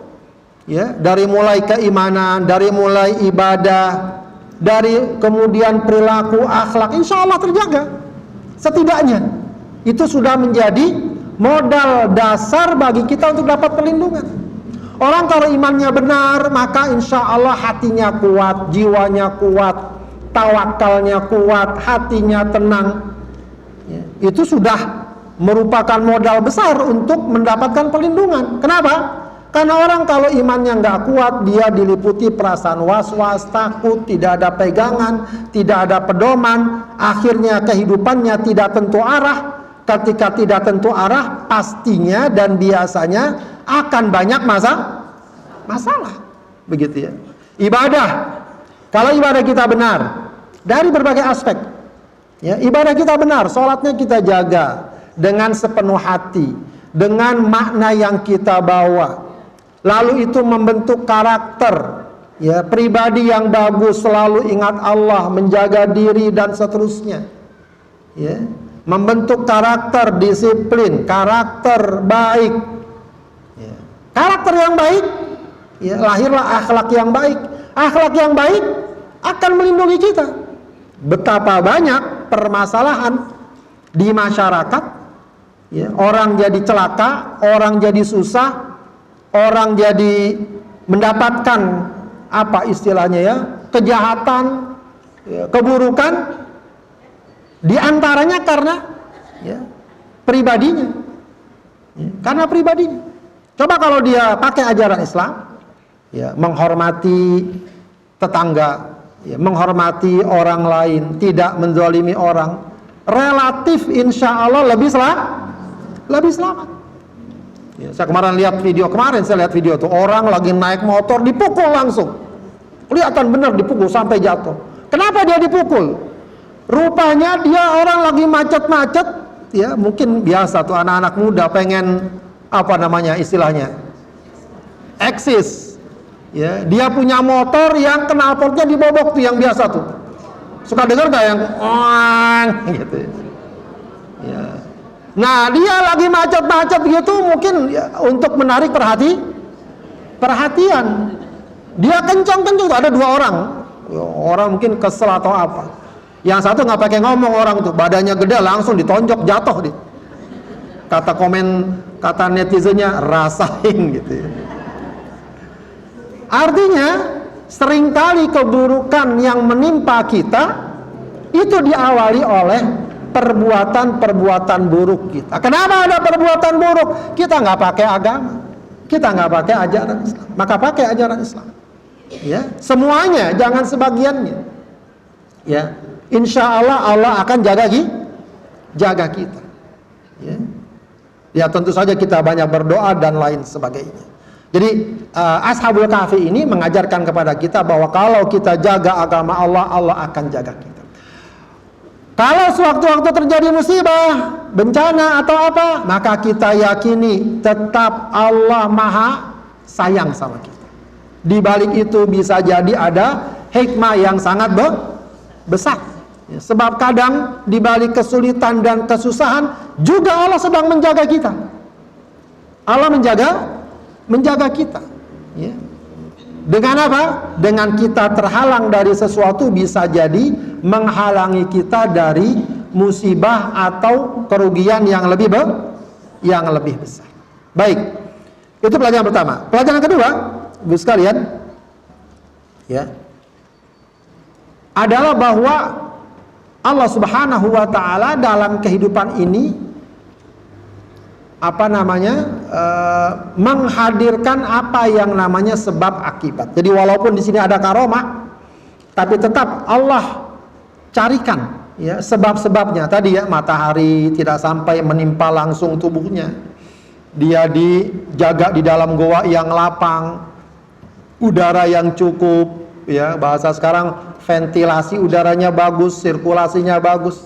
dari mulai keimanan, dari mulai ibadah, dari kemudian perilaku, akhlak, insya Allah terjaga. Setidaknya itu sudah menjadi modal dasar bagi kita untuk dapat perlindungan. Orang kalau imannya benar, maka insya Allah hatinya kuat, jiwanya kuat, tawakalnya kuat, hatinya tenang. Itu sudah merupakan modal besar untuk mendapatkan perlindungan. Kenapa? Karena orang kalau imannya nggak kuat, dia diliputi perasaan was-was, takut, tidak ada pegangan, tidak ada pedoman, akhirnya kehidupannya tidak tentu arah. Ketika tidak tentu arah, pastinya dan biasanya akan banyak masalah. Begitu ya. Ibadah, kalau ibadah kita benar dari berbagai aspek, ibadah kita benar, sholatnya kita jaga dengan sepenuh hati, dengan makna yang kita bawa, lalu itu membentuk karakter, pribadi yang bagus, selalu ingat Allah, menjaga diri dan seterusnya, membentuk karakter disiplin, karakter baik, karakter yang baik, lahirlah akhlak yang baik. Akhlak yang baik akan melindungi kita. Betapa banyak permasalahan di masyarakat, orang jadi celaka, orang jadi susah, orang jadi mendapatkan apa istilahnya kejahatan, keburukan, Di antaranya karena ya, pribadinya. Ya, karena pribadinya. Coba kalau dia pakai ajaran Islam, ya, menghormati tetangga, ya, menghormati orang lain, tidak menzalimi orang, relatif insya Allah lebih selamat. Ya, saya lihat video tuh orang lagi naik motor dipukul langsung, kelihatan benar dipukul sampai jatuh. Kenapa dia dipukul? Rupanya dia orang lagi macet-macet, ya mungkin biasa tuh anak-anak muda pengen apa namanya istilahnya, eksis. Ya, dia punya motor yang knalpotnya dibobok tuh yang biasa tuh. Suka dengar gak yang gitu. Ya. Nah, dia lagi macet-macet gitu mungkin ya, untuk menarik perhatian. Dia kencang-kencang tuh, ada 2 orang. Ya, orang mungkin kesel atau apa. Yang satu nggak pakai ngomong orang tuh, badannya gede langsung ditonjok jatuh dia. Kata netizennya rasain gitu ya. Artinya seringkali keburukan yang menimpa kita itu diawali oleh perbuatan-perbuatan buruk kita. Kenapa ada perbuatan buruk? Kita nggak pakai agama, kita nggak pakai ajaran Islam. Maka pakai ajaran Islam. Ya, semuanya, jangan sebagiannya. Ya, insya Allah Allah akan jaga kita. Ya. Ya tentu saja kita banyak berdoa dan lain sebagainya. Jadi Ashabul Kahfi ini mengajarkan kepada kita bahwa kalau kita jaga agama Allah, Allah akan jaga kita. Kalau sewaktu-waktu terjadi musibah, bencana atau apa, maka kita yakini tetap Allah Maha sayang sama kita. Di balik itu bisa jadi ada hikmah yang sangat besar. Ya, sebab kadang di balik kesulitan dan kesusahan juga Allah sedang menjaga kita. Allah menjaga kita. Ya. Dengan apa? Dengan kita terhalang dari sesuatu bisa jadi menghalangi kita dari musibah atau kerugian yang lebih besar. Baik, itu pelajaran pertama. Pelajaran kedua, Ibu sekalian, ya, adalah bahwa Allah Subhanahu wa Ta'ala dalam kehidupan ini menghadirkan apa yang namanya sebab akibat. Jadi walaupun di sini ada karomah, tapi tetap Allah carikan ya sebab-sebabnya. Tadi ya, matahari tidak sampai menimpa langsung tubuhnya. Dia dijaga di dalam goa yang lapang, udara yang cukup, ya bahasa sekarang ventilasi udaranya bagus, sirkulasinya bagus.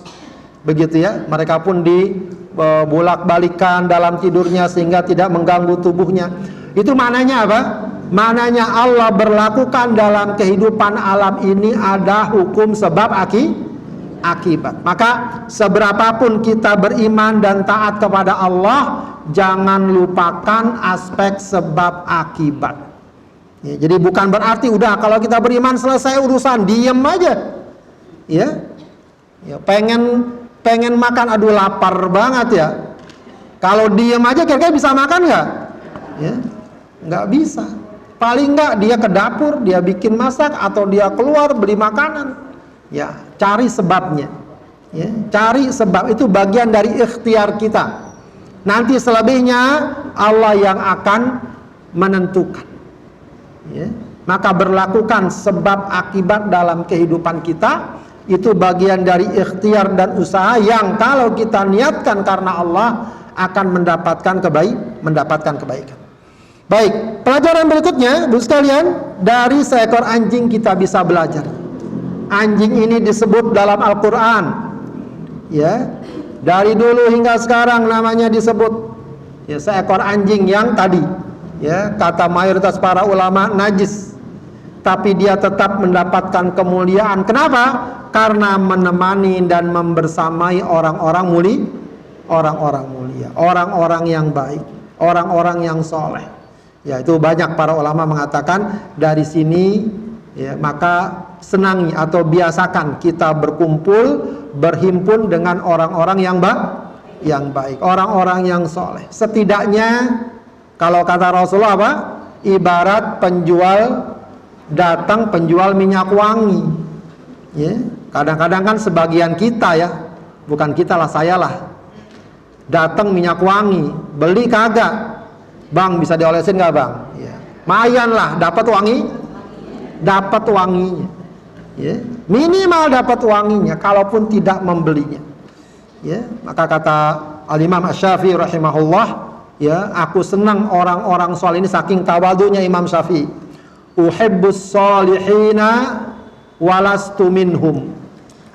Begitu ya, mereka pun dibolak-balikan dalam tidurnya sehingga tidak mengganggu tubuhnya. Itu maknanya apa? Maknanya Allah berlakukan dalam kehidupan alam ini ada hukum sebab akibat. Maka seberapapun kita beriman dan taat kepada Allah, jangan lupakan aspek sebab akibat. Ya, jadi bukan berarti udah kalau kita beriman selesai urusan, diem aja. Ya, pengen makan, aduh lapar banget ya. Kalau diem aja kira-kira bisa makan nggak? Ya, nggak bisa. Paling nggak dia ke dapur, dia bikin masak atau dia keluar beli makanan. Ya, cari sebabnya. Ya, cari sebab, itu bagian dari ikhtiar kita. Nanti selebihnya Allah yang akan menentukan. Ya, maka berlakukan sebab akibat dalam kehidupan kita itu bagian dari ikhtiar dan usaha yang kalau kita niatkan karena Allah akan mendapatkan kebaikan. Baik, pelajaran berikutnya, Bu sekalian, dari seekor anjing kita bisa belajar. Anjing ini disebut dalam Al-Qur'an. Ya. Dari dulu hingga sekarang namanya disebut ya seekor anjing yang tadi ya kata mayoritas para ulama najis, tapi dia tetap mendapatkan kemuliaan. Kenapa? Karena menemani dan membersamai orang-orang mulia, orang-orang yang baik, orang-orang yang soleh. Ya, itu banyak para ulama mengatakan dari sini ya, maka senangi atau biasakan kita berkumpul, berhimpun dengan orang-orang yang baik, orang-orang yang soleh. Setidaknya kalau kata Rasulullah apa? Ibarat penjual minyak wangi. Ya, kadang-kadang kan sebagian kita ya bukan kita lah, saya lah. Datang minyak wangi, beli kagak? Bang, bisa diolesin nggak bang? Ya. Mayan lah, dapat wanginya. Ya. Minimal dapat wanginya, kalaupun tidak membelinya. Ya. Maka kata Al-Imam Asy-Syafi'i rahimahullah, ya, aku senang orang-orang soleh ini, saking tawadunya Imam Syafi'i. Uhibbus solihina walastu minhum.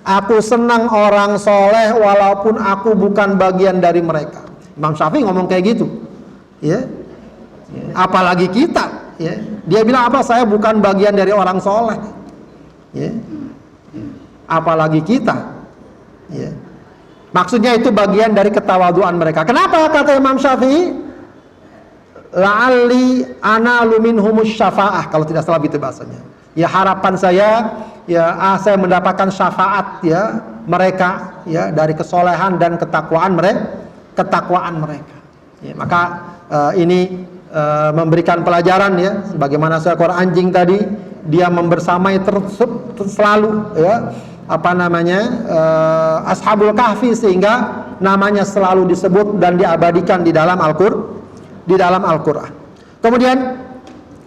Aku senang orang soleh walaupun aku bukan bagian dari mereka. Imam Syafi'i ngomong kayak gitu, ya. Apalagi kita, ya. Dia bilang apa? Saya bukan bagian dari orang soleh, ya. Apalagi kita, ya. Maksudnya itu bagian dari ketawaduan mereka. Kenapa kata Imam Syafi'i? La'alli analu minhumus syafa'ah, kalau tidak salah itu bahasanya. Ya, harapan saya, ya, saya mendapatkan syafaat, ya, mereka, ya, dari kesolehan dan ketakwaan mereka. Ya, maka ini memberikan pelajaran, ya, sebagaimana seekor anjing tadi, dia membersamai selalu, ya, Ashabul Kahfi, sehingga namanya selalu disebut dan diabadikan di dalam Al-Qur'an. Kemudian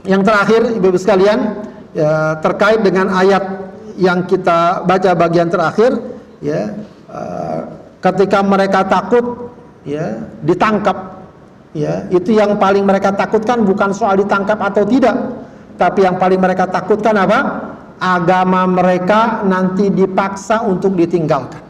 yang terakhir, Ibu-ibu sekalian, ya, terkait dengan ayat yang kita baca bagian terakhir, ya, ketika mereka takut, ya, ditangkap, ya, itu yang paling mereka takutkan bukan soal ditangkap atau tidak, tapi yang paling mereka takutkan apa? Agama mereka nanti dipaksa untuk ditinggalkan,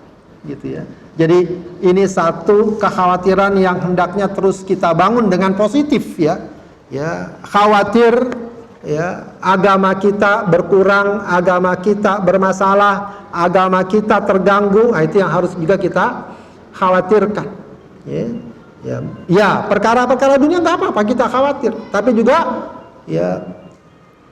gitu ya. Jadi ini satu kekhawatiran yang hendaknya terus kita bangun dengan positif, ya. Ya, khawatir, ya, agama kita berkurang, agama kita bermasalah, agama kita terganggu, itu yang harus juga kita khawatirkan. Ya, perkara-perkara dunia nggak apa-apa kita khawatir, tapi juga, ya,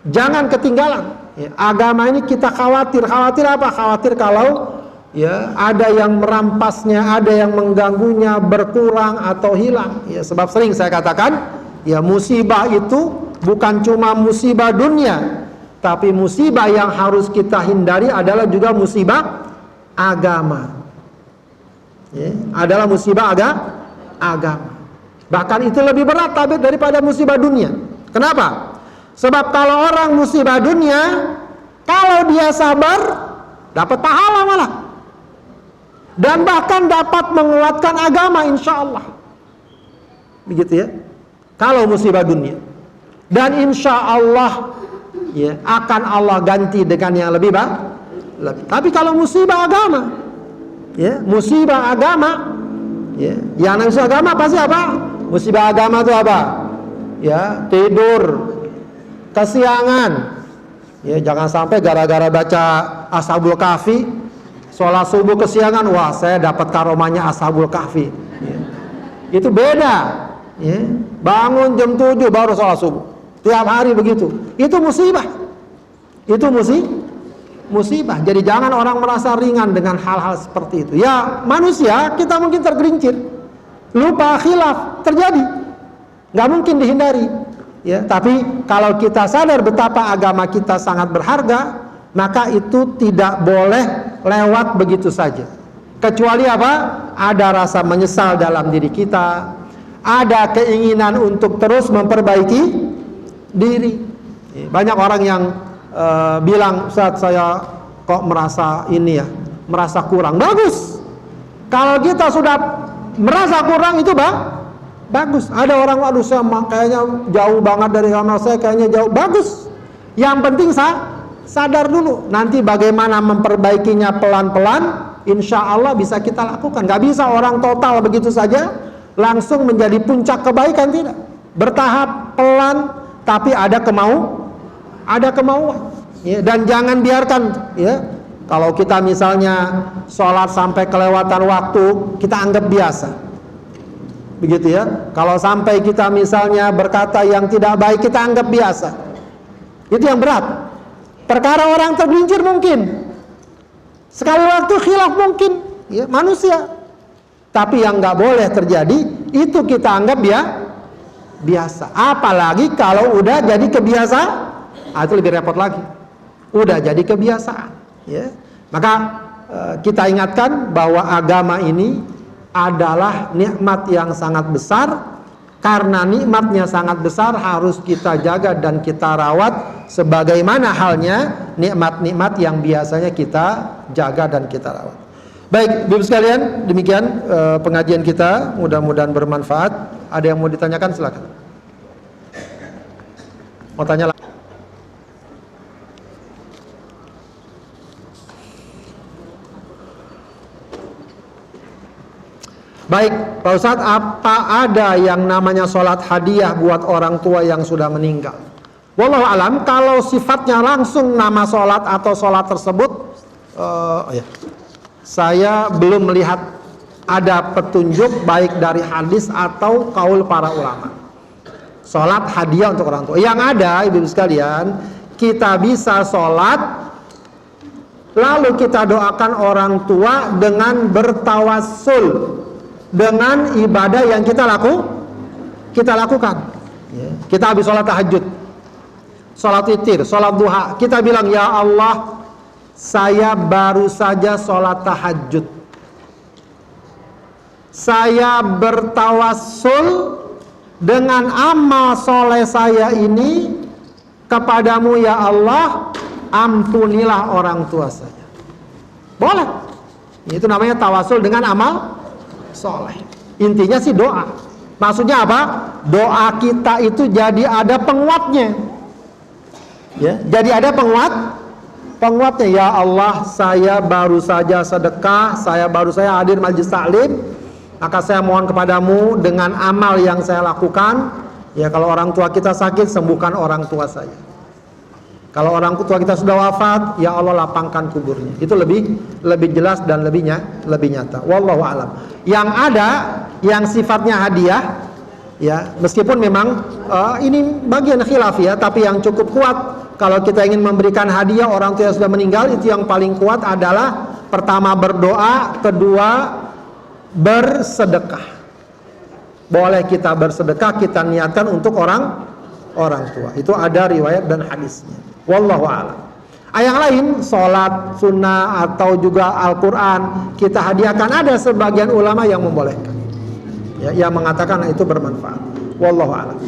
jangan ketinggalan. Ya, agama ini kita khawatir apa? Khawatir kalau, ya, ada yang merampasnya, ada yang mengganggunya, berkurang atau hilang. Ya, sebab sering saya katakan, ya, musibah itu bukan cuma musibah dunia, tapi musibah yang harus kita hindari adalah juga musibah agama. Ya, adalah musibah agama. Bahkan itu lebih berat daripada musibah dunia. Kenapa? Sebab kalau orang musibah dunia, kalau dia sabar, dapat pahala malah. Dan bahkan dapat menguatkan agama, insya Allah. Begitu, ya. Kalau musibah dunia. Dan insya Allah, ya, akan Allah ganti dengan yang lebih baik. Tapi kalau musibah agama, ya, musibah agama, ya, yang musibah agama pasti apa? Musibah agama itu apa? Ya, tidur kesiangan. Ya, jangan sampai gara-gara baca Ashabul Kahfi, sholat subuh kesiangan, wah, saya dapat karomahnya Ashabul Kahfi. Ya. Itu beda. Ya. Bangun jam 7 baru sholat subuh. Tiap hari begitu. Itu musibah. Itu musibah. Jadi jangan orang merasa ringan dengan hal-hal seperti itu. Ya, manusia kita mungkin tergelincir, lupa, khilaf, terjadi, nggak mungkin dihindari. Ya, tapi kalau kita sadar betapa agama kita sangat berharga, maka itu tidak boleh lewat begitu saja. Kecuali apa? Ada rasa menyesal dalam diri kita, ada keinginan untuk terus memperbaiki diri. Banyak orang yang bilang, Ustaz, saya kok merasa ini, ya, merasa kurang. Bagus. Kalau kita sudah merasa kurang itu bagus. Ada orang, waduh, saya kayaknya jauh banget dari amal saya, kayaknya jauh. Bagus. Yang penting sadar dulu. Nanti bagaimana memperbaikinya pelan-pelan, insya Allah bisa kita lakukan. Gak bisa orang total begitu saja langsung menjadi puncak kebaikan, tidak. Bertahap, pelan, tapi ada kemauan. Ya, dan jangan biarkan, ya, kalau kita misalnya sholat sampai kelewatan waktu, kita anggap biasa. Begitu, ya. Kalau sampai kita misalnya berkata yang tidak baik, kita anggap biasa. Itu yang berat. Perkara orang tergelincir mungkin, sekali waktu khilaf mungkin, ya, manusia. Tapi yang nggak boleh terjadi itu kita anggap biasa. Apalagi kalau udah jadi kebiasaan, itu lebih repot lagi. Udah jadi kebiasaan, ya. Maka kita ingatkan bahwa agama ini adalah nikmat yang sangat besar. Karena nikmatnya sangat besar, harus kita jaga dan kita rawat sebagaimana halnya nikmat-nikmat yang biasanya kita jaga dan kita rawat. Baik, Bapak sekalian, demikian pengajian kita, mudah-mudahan bermanfaat. Ada yang mau ditanyakan, silakan. Mau tanya lagi? Baik, Pak Ustadz, apa ada yang namanya sholat hadiah buat orang tua yang sudah meninggal? Wallahu alam, kalau sifatnya langsung nama sholat atau sholat tersebut, saya belum melihat ada petunjuk baik dari hadis atau kaul para ulama. Sholat hadiah untuk orang tua. Yang ada, ibu sekalian, kita bisa sholat, lalu kita doakan orang tua dengan bertawassul dengan ibadah yang kita lakukan. Kita habis sholat tahajud, sholat witir, sholat duha, kita bilang, ya Allah, saya baru saja sholat tahajud, saya bertawassul dengan amal soleh saya ini kepadamu ya Allah, ampunilah orang tua saya. Boleh. Itu namanya tawassul dengan amal soleh. Intinya sih doa. Maksudnya apa? Doa kita itu jadi ada penguatnya. Ya, jadi ada penguatnya. Ya Allah, saya baru saja sedekah, saya baru saja hadir majelis taklim, maka saya mohon kepadamu dengan amal yang saya lakukan, ya kalau orang tua kita sakit, sembuhkan orang tua saya. Kalau orang tua kita sudah wafat, ya Allah lapangkan kuburnya. Itu lebih jelas dan lebih nyata. Wallahu a'lam. Yang ada yang sifatnya hadiah, ya meskipun memang ini bagian khilaf ya, tapi yang cukup kuat kalau kita ingin memberikan hadiah orang tua yang sudah meninggal, itu yang paling kuat adalah pertama berdoa, kedua bersedekah. Boleh kita bersedekah, kita niatkan untuk orang tua. Itu ada riwayat dan hadisnya. Wallahu a'lam. Yang lain, sholat sunnah atau juga Al-Quran kita hadiahkan, ada sebagian ulama yang membolehkan, ya, yang mengatakan itu bermanfaat. Wallahu a'lam.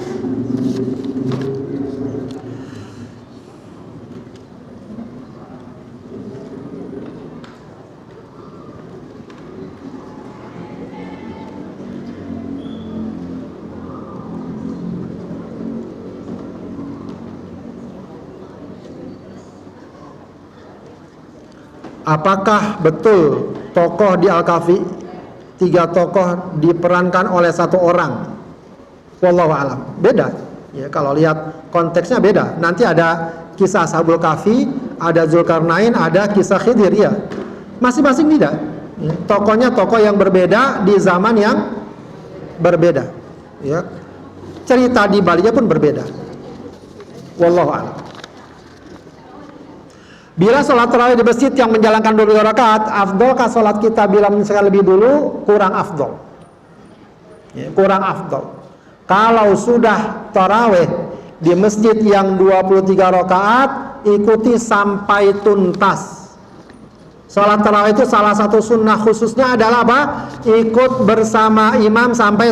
Apakah betul tokoh di Al-Kahfi 3 tokoh diperankan oleh 1 orang? Wallahu a'lam. Beda. Ya, kalau lihat konteksnya beda. Nanti ada kisah Ashabul Kahfi, ada Zulkarnain, ada kisah Khidir, ya. Masing-masing tidak. Ya, tokohnya tokoh yang berbeda di zaman yang berbeda. Ya. Cerita di baliknya pun berbeda. Wallahu a'lam. Bila sholat tarawih di masjid yang menjalankan 22 rakaat, afdolkah sholat kita bila menyelesaikan lebih dulu? Kurang afdol. Ya, kurang afdol. Kalau sudah tarawih di masjid yang 23 rakaat, ikuti sampai tuntas. Sholat tarawih itu salah satu sunnah khususnya adalah apa? Ikut bersama imam sampai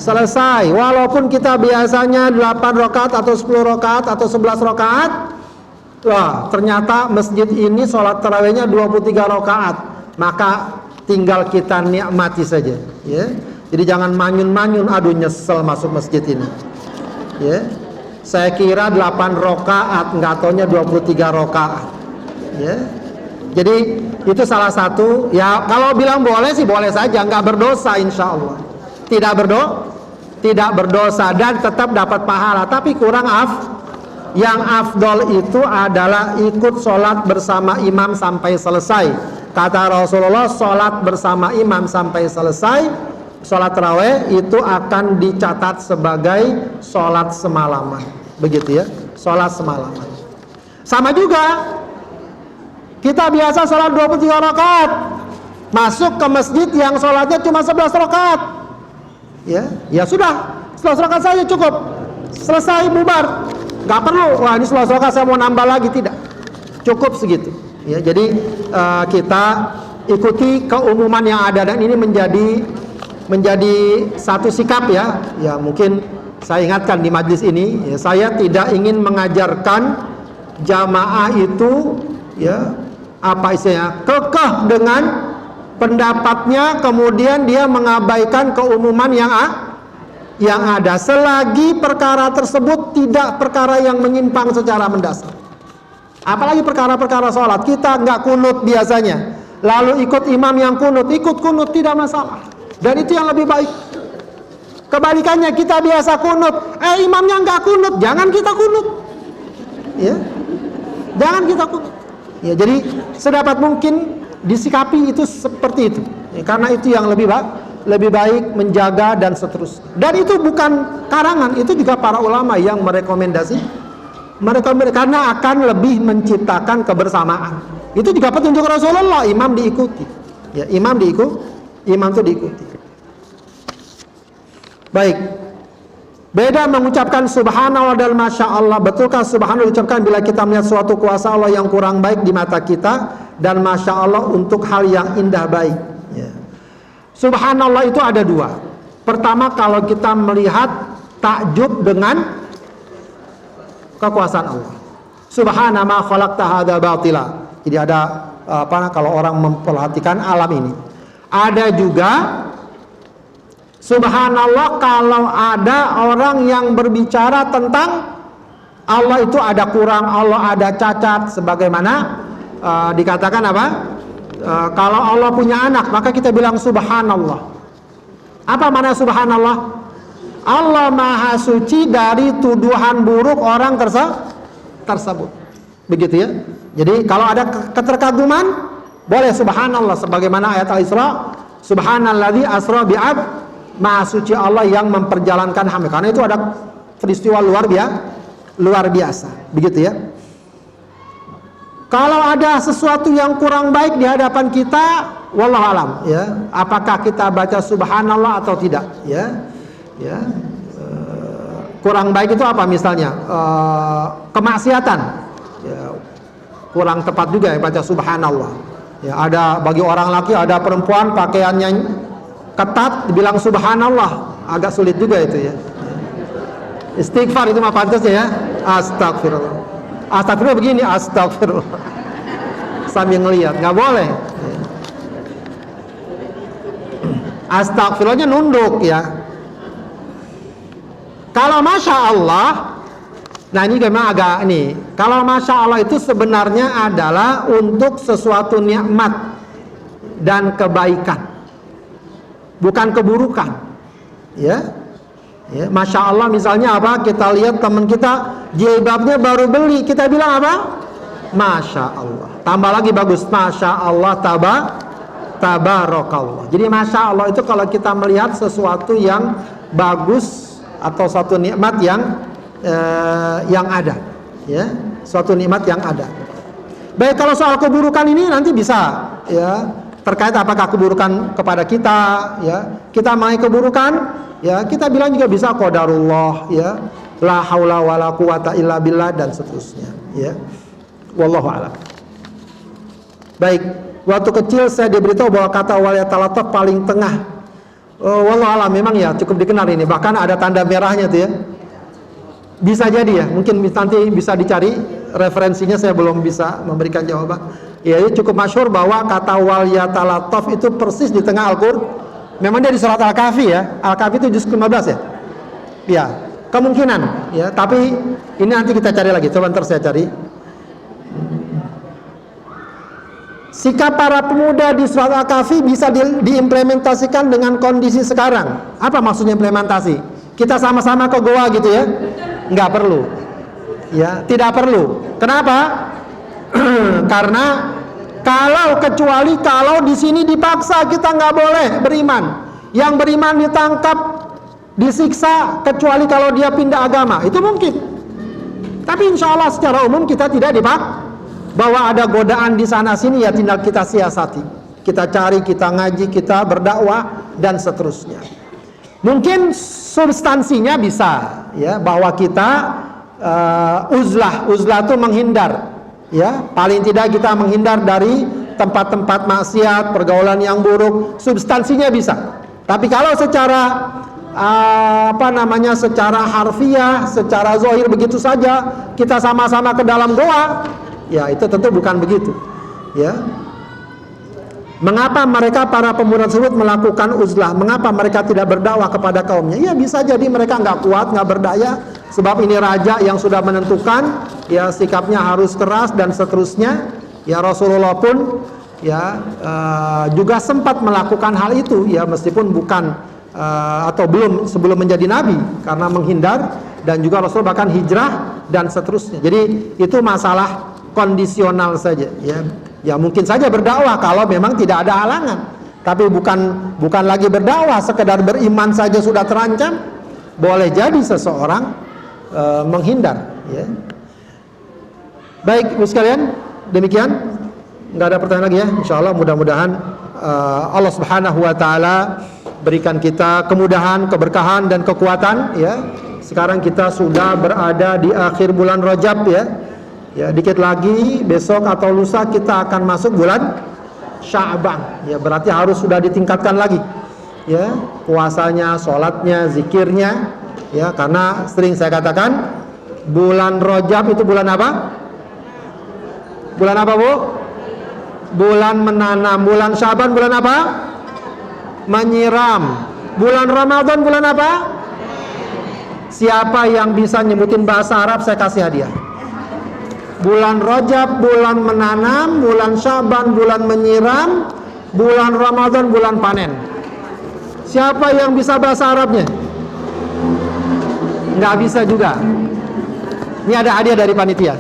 selesai. Walaupun kita biasanya 8 rakaat atau 10 rakaat atau 11 rakaat, wah, ternyata masjid ini sholat tarawihnya 23 rakaat, maka tinggal kita nikmati saja, ya. Jadi jangan manyun-manyun, aduh nyesel masuk masjid ini, ya. Saya kira 8 rakaat, nggak taunya 23 rakaat, ya. Jadi itu salah satu, ya kalau bilang boleh sih boleh saja, nggak berdosa insya Allah, tidak berdosa dan tetap dapat pahala, tapi kurang Yang afdol itu adalah ikut sholat bersama imam sampai selesai. Kata Rasulullah, sholat bersama imam sampai selesai, sholat tarawih itu akan dicatat sebagai sholat semalaman. Begitu ya, sholat semalaman. Sama juga, kita biasa sholat 23 rakaat, masuk ke masjid yang sholatnya cuma 11 rakaat. Ya sudah, 11 rakaat saja cukup, selesai bubar. Gak perlu, wah ini 11 rakaat saya mau nambah lagi, tidak. Cukup segitu. Ya, jadi kita ikuti keumuman yang ada, dan ini menjadi satu sikap ya. Ya, mungkin saya ingatkan di majlis ini, ya, saya tidak ingin mengajarkan jamaah itu ya apa istilahnya kekeh dengan pendapatnya, kemudian dia mengabaikan keumuman yang ada, selagi perkara tersebut tidak perkara yang menyimpang secara mendasar. Apalagi perkara-perkara sholat, kita nggak kunut biasanya, lalu ikut imam yang kunut, ikut kunut tidak masalah, dan itu yang lebih baik. Kebalikannya, kita biasa kunut, imamnya nggak kunut, jangan kita kunut, ya, jangan kita kunut. Ya, jadi sedapat mungkin disikapi itu seperti itu, ya, karena itu yang lebih baik menjaga dan seterusnya. Dan itu bukan karangan, itu juga para ulama yang merekomendasi karena akan lebih menciptakan kebersamaan. Itu juga petunjuk Rasulullah, imam diikuti. Ya, imam itu diikuti. Baik. Beda mengucapkan subhanallah dan masya Allah. Betulkah subhanallah diucapkan bila kita melihat suatu kuasa Allah yang kurang baik di mata kita, dan masya Allah untuk hal yang indah baik. Ya. Subhanallah itu ada dua. Pertama, kalau kita melihat takjub dengan kekuasaan Allah. Subhana ma khalaqta hadza batila. Jadi ada kalau orang memperhatikan alam ini. Ada juga subhanallah kalau ada orang yang berbicara tentang Allah itu ada kurang, Allah ada cacat, sebagaimana dikatakan apa? Kalau Allah punya anak, maka kita bilang subhanallah. Apa makna subhanallah? Allah maha suci dari tuduhan buruk orang tersebut. Begitu ya. Jadi kalau ada keterkaguman, boleh subhanallah, sebagaimana ayat Al-Isra, subhanalladzi asra bi'ab, maha suci Allah yang memperjalankan hamba. Karena itu ada peristiwa luar biasa. Begitu ya. Kalau ada sesuatu yang kurang baik di hadapan kita, wallahu alam, ya, apakah kita baca subhanallah atau tidak, ya. Ya, kurang baik itu apa misalnya? Kemaksiatan, ya, kurang tepat juga ya baca subhanallah. Ya, ada bagi orang laki, ada perempuan pakaiannya ketat dibilang subhanallah, agak sulit juga itu ya. Istighfar itu mah pantasnya ya. Astagfirullah. Astagfirullah begini, astagfirullah. Sambil ngelihat, nggak boleh. Astagfirullahnya nunduk ya. Kalau masya Allah, nah ini memang agak ini. Kalau masya Allah itu sebenarnya adalah untuk sesuatu nikmat dan kebaikan, bukan keburukan. Ya, ya, masya Allah misalnya apa? Kita lihat teman kita jilbabnya baru beli, kita bilang apa? Masya Allah. Tambah lagi bagus, masya Allah, tabarakallah. Jadi masya Allah itu kalau kita melihat sesuatu yang bagus atau suatu nikmat yang ada, ya, suatu nikmat yang ada. Baik, kalau soal keburukan ini nanti bisa, ya, terkait apakah keburukan kepada kita, ya, kita main keburukan, ya, kita bilang juga bisa qadarullah, ya, la haula wala quwata illa billah dan seterusnya, ya. Wallahu a'lam. Baik, waktu kecil saya diberitahu bahwa kata waliyatalataf paling tengah. Wallahualam, memang ya cukup dikenal ini, bahkan ada tanda merahnya tuh ya. Bisa jadi ya, mungkin nanti bisa dicari referensinya, saya belum bisa memberikan jawaban. Ya, ini cukup masyhur bahwa kata waliyatalataf itu persis di tengah Al-Qur'an. Memang dia di surat Al-Kahfi ya. Al-Kahfi itu juz 15 ya. Ya, kemungkinan ya, tapi ini nanti kita cari lagi. Coba ntar saya cari. Sikap para pemuda di surat Al-Kahfi bisa diimplementasikan dengan kondisi sekarang. Apa maksudnya implementasi? Kita sama-sama ke goa gitu ya? Nggak perlu. Ya, tidak perlu. Kenapa? Karena kecuali kalau di sini dipaksa, kita nggak boleh beriman. Yang beriman ditangkap, disiksa, kecuali kalau dia pindah agama. Itu mungkin. Tapi insya Allah secara umum kita tidak dipaksa. Bahwa ada godaan di sana sini, ya tinggal kita siasati, kita cari, kita ngaji, kita berdakwah dan seterusnya. Mungkin substansinya bisa ya, bahwa kita uzlah itu menghindar Ya, paling tidak kita menghindar dari tempat-tempat maksiat, pergaulan yang buruk, substansinya bisa. Tapi kalau secara secara harfiah, secara zahir begitu saja kita sama-sama ke dalam goa, ya itu tentu bukan begitu. Ya. Mengapa mereka para pemuda tersebut melakukan uzlah? Mengapa mereka tidak berdakwah kepada kaumnya? Ya bisa jadi mereka nggak kuat, nggak berdaya, sebab ini raja yang sudah menentukan, ya sikapnya harus keras dan seterusnya. Ya Rasulullah pun ya juga sempat melakukan hal itu, ya meskipun bukan atau belum sebelum menjadi nabi, karena menghindar, dan juga Rasul bahkan hijrah dan seterusnya. Jadi itu masalah kondisional saja, ya. Ya mungkin saja berdakwah kalau memang tidak ada halangan, tapi bukan lagi berdakwah sekedar beriman saja sudah terancam. Boleh jadi seseorang menghindar, ya. Baik, Ibu sekalian, demikian. Nggak ada pertanyaan lagi ya. Insyaallah mudah-mudahan Allah Subhanahu wa taala berikan kita kemudahan, keberkahan dan kekuatan, ya. Sekarang kita sudah berada di akhir bulan Rajab, ya. Ya, dikit lagi besok atau lusa kita akan masuk bulan Sya'ban. Ya, berarti harus sudah ditingkatkan lagi. Ya, puasanya, sholatnya, zikirnya. Ya, karena sering saya katakan bulan Rajab itu bulan apa? Bulan apa, Bu? Bulan menanam. Bulan Sya'ban bulan apa? Menyiram. Bulan Ramadan bulan apa? Siapa yang bisa nyebutin bahasa Arab saya kasih hadiah. Bulan Rajab bulan menanam, bulan Sya'ban bulan menyiram, bulan Ramadan bulan panen. Siapa yang bisa bahasa Arabnya? Nggak bisa juga. Ini ada hadiah dari panitia.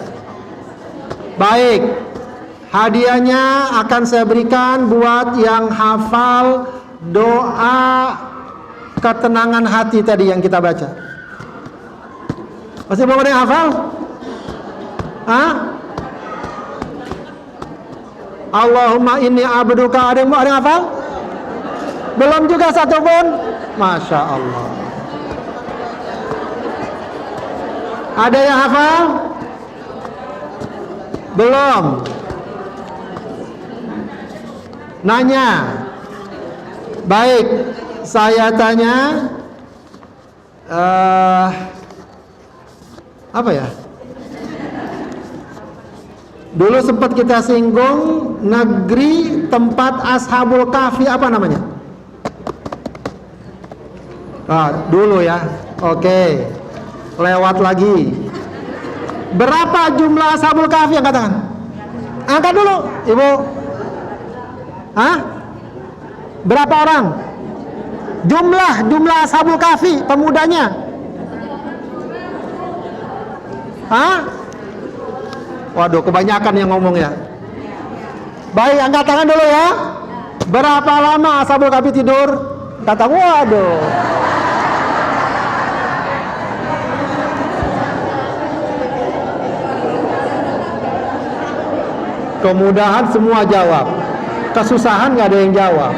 Baik, hadiahnya akan saya berikan buat yang hafal doa ketenangan hati tadi yang kita baca. Masih belum ada yang hafal? Hah? Allahumma inni abduka. Ada yang hafal? Belum juga satupun? Masya Allah. Ada yang hafal? Belum. Nanya. Baik, saya tanya apa ya? Dulu sempat kita singgung negeri tempat Ashabul Kahfi, apa namanya? Dulu ya. Oke. Lewat lagi. Berapa jumlah Ashabul Kahfi? Angkat tangan. Angkat dulu, Ibu. Hah? Berapa orang? Jumlah Ashabul Kahfi, pemudanya. Hah? Waduh, kebanyakan yang ngomong ya. Baik, angkat tangan dulu ya. Berapa lama Ashabul Kahfi tidur? Kata, waduh. Kemudahan semua jawab. Kesusahan nggak ada yang jawab.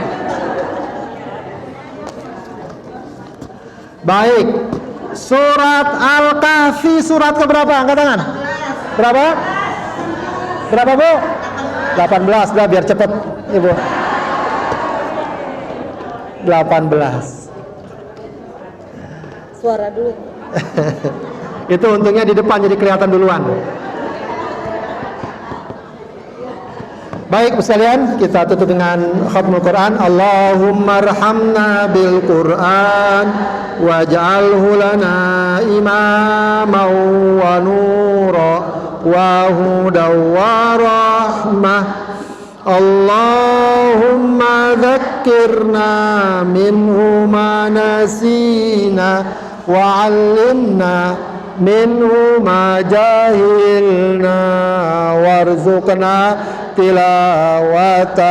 Baik. Surat Al-Kahfi surat keberapa? Angkat tangan. Berapa? Berapa, Bu? 18. Dah biar cepet, Ibu. 18. Suara dulu. Itu untungnya di depan jadi kelihatan duluan. Baik, sekalian, kita tutup dengan khatmul Quran. Allahumma arhamna bil Quran waj'alhu lana imaman wa nura wa hudan wa rahmah. Allahumma dhakkirna minhu ma nasina wa 'allimna minhu ma jahilna warzuqna tilawatahu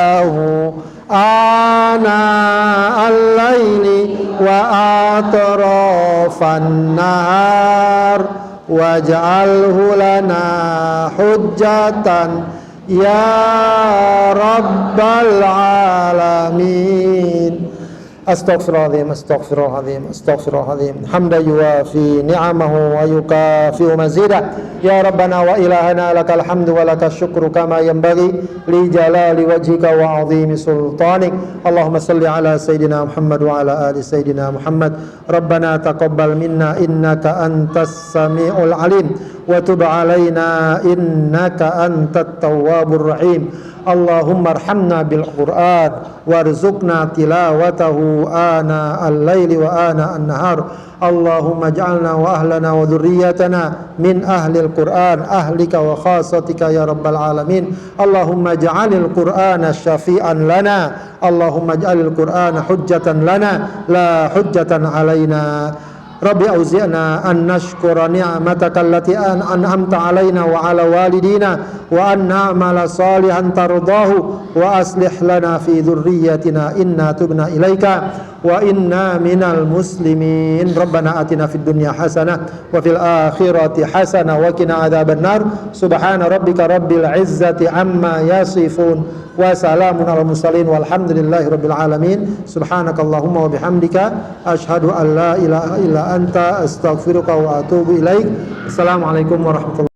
ana al-laili wa atrafan nahar waj'alhu lana hujjatan ya rabbal alamin. Astaghfirullahaladzim, astaghfirullahaladzim, astaghfirullahaladzim. Hamdan yuwafi ni'amahu wa yukafi'u mazidah. Ya Rabbana wa ilahana lakal hamdu wa lakas syukru kama yanbaghi li jalali wajhika wa azimi sultanik. Allahumma salli ala Sayyidina Muhammad wa ala ali Sayyidina Muhammad. Rabbana taqabbal minna innaka antas sami'ul alim wa tub alaina innaka antat tawwabur rahim. Allahumma arhamna bil Qur'an warzuqna tilawatahu ana al-laili wa ana an-nahar. Allahumma ij'alna wa ahlana wa dhurriyyatana min ahli al-Qur'an ahlika wa khasatika ya rabbal alamin. Allahumma ij'alil Qur'ana syafi'an lana, Allahumma ij'alil Qur'ana hujjatan lana la hujjatan alaina. Rabbi auzi'na an nashkura ni'mataka allati an'amta alaina wa ala walidina wa an na'mala salihan tardahu wa aslih lana fi dhurriyyatina inna tubna ilaika wa inna minal muslimin. Rabbana atina fid dunya hasanah wa fil akhirati hasanah wa qina adzabannar. Subhana rabbika rabbil izzati amma yasifun wa salamun alal mursalin walhamdulillahi rabbil alamin. Subhanakallahumma wa bihamdika asyhadu an la ilaha illa anta astaghfiruka wa atubu ilaik. Assalamualaikum warahmatullahi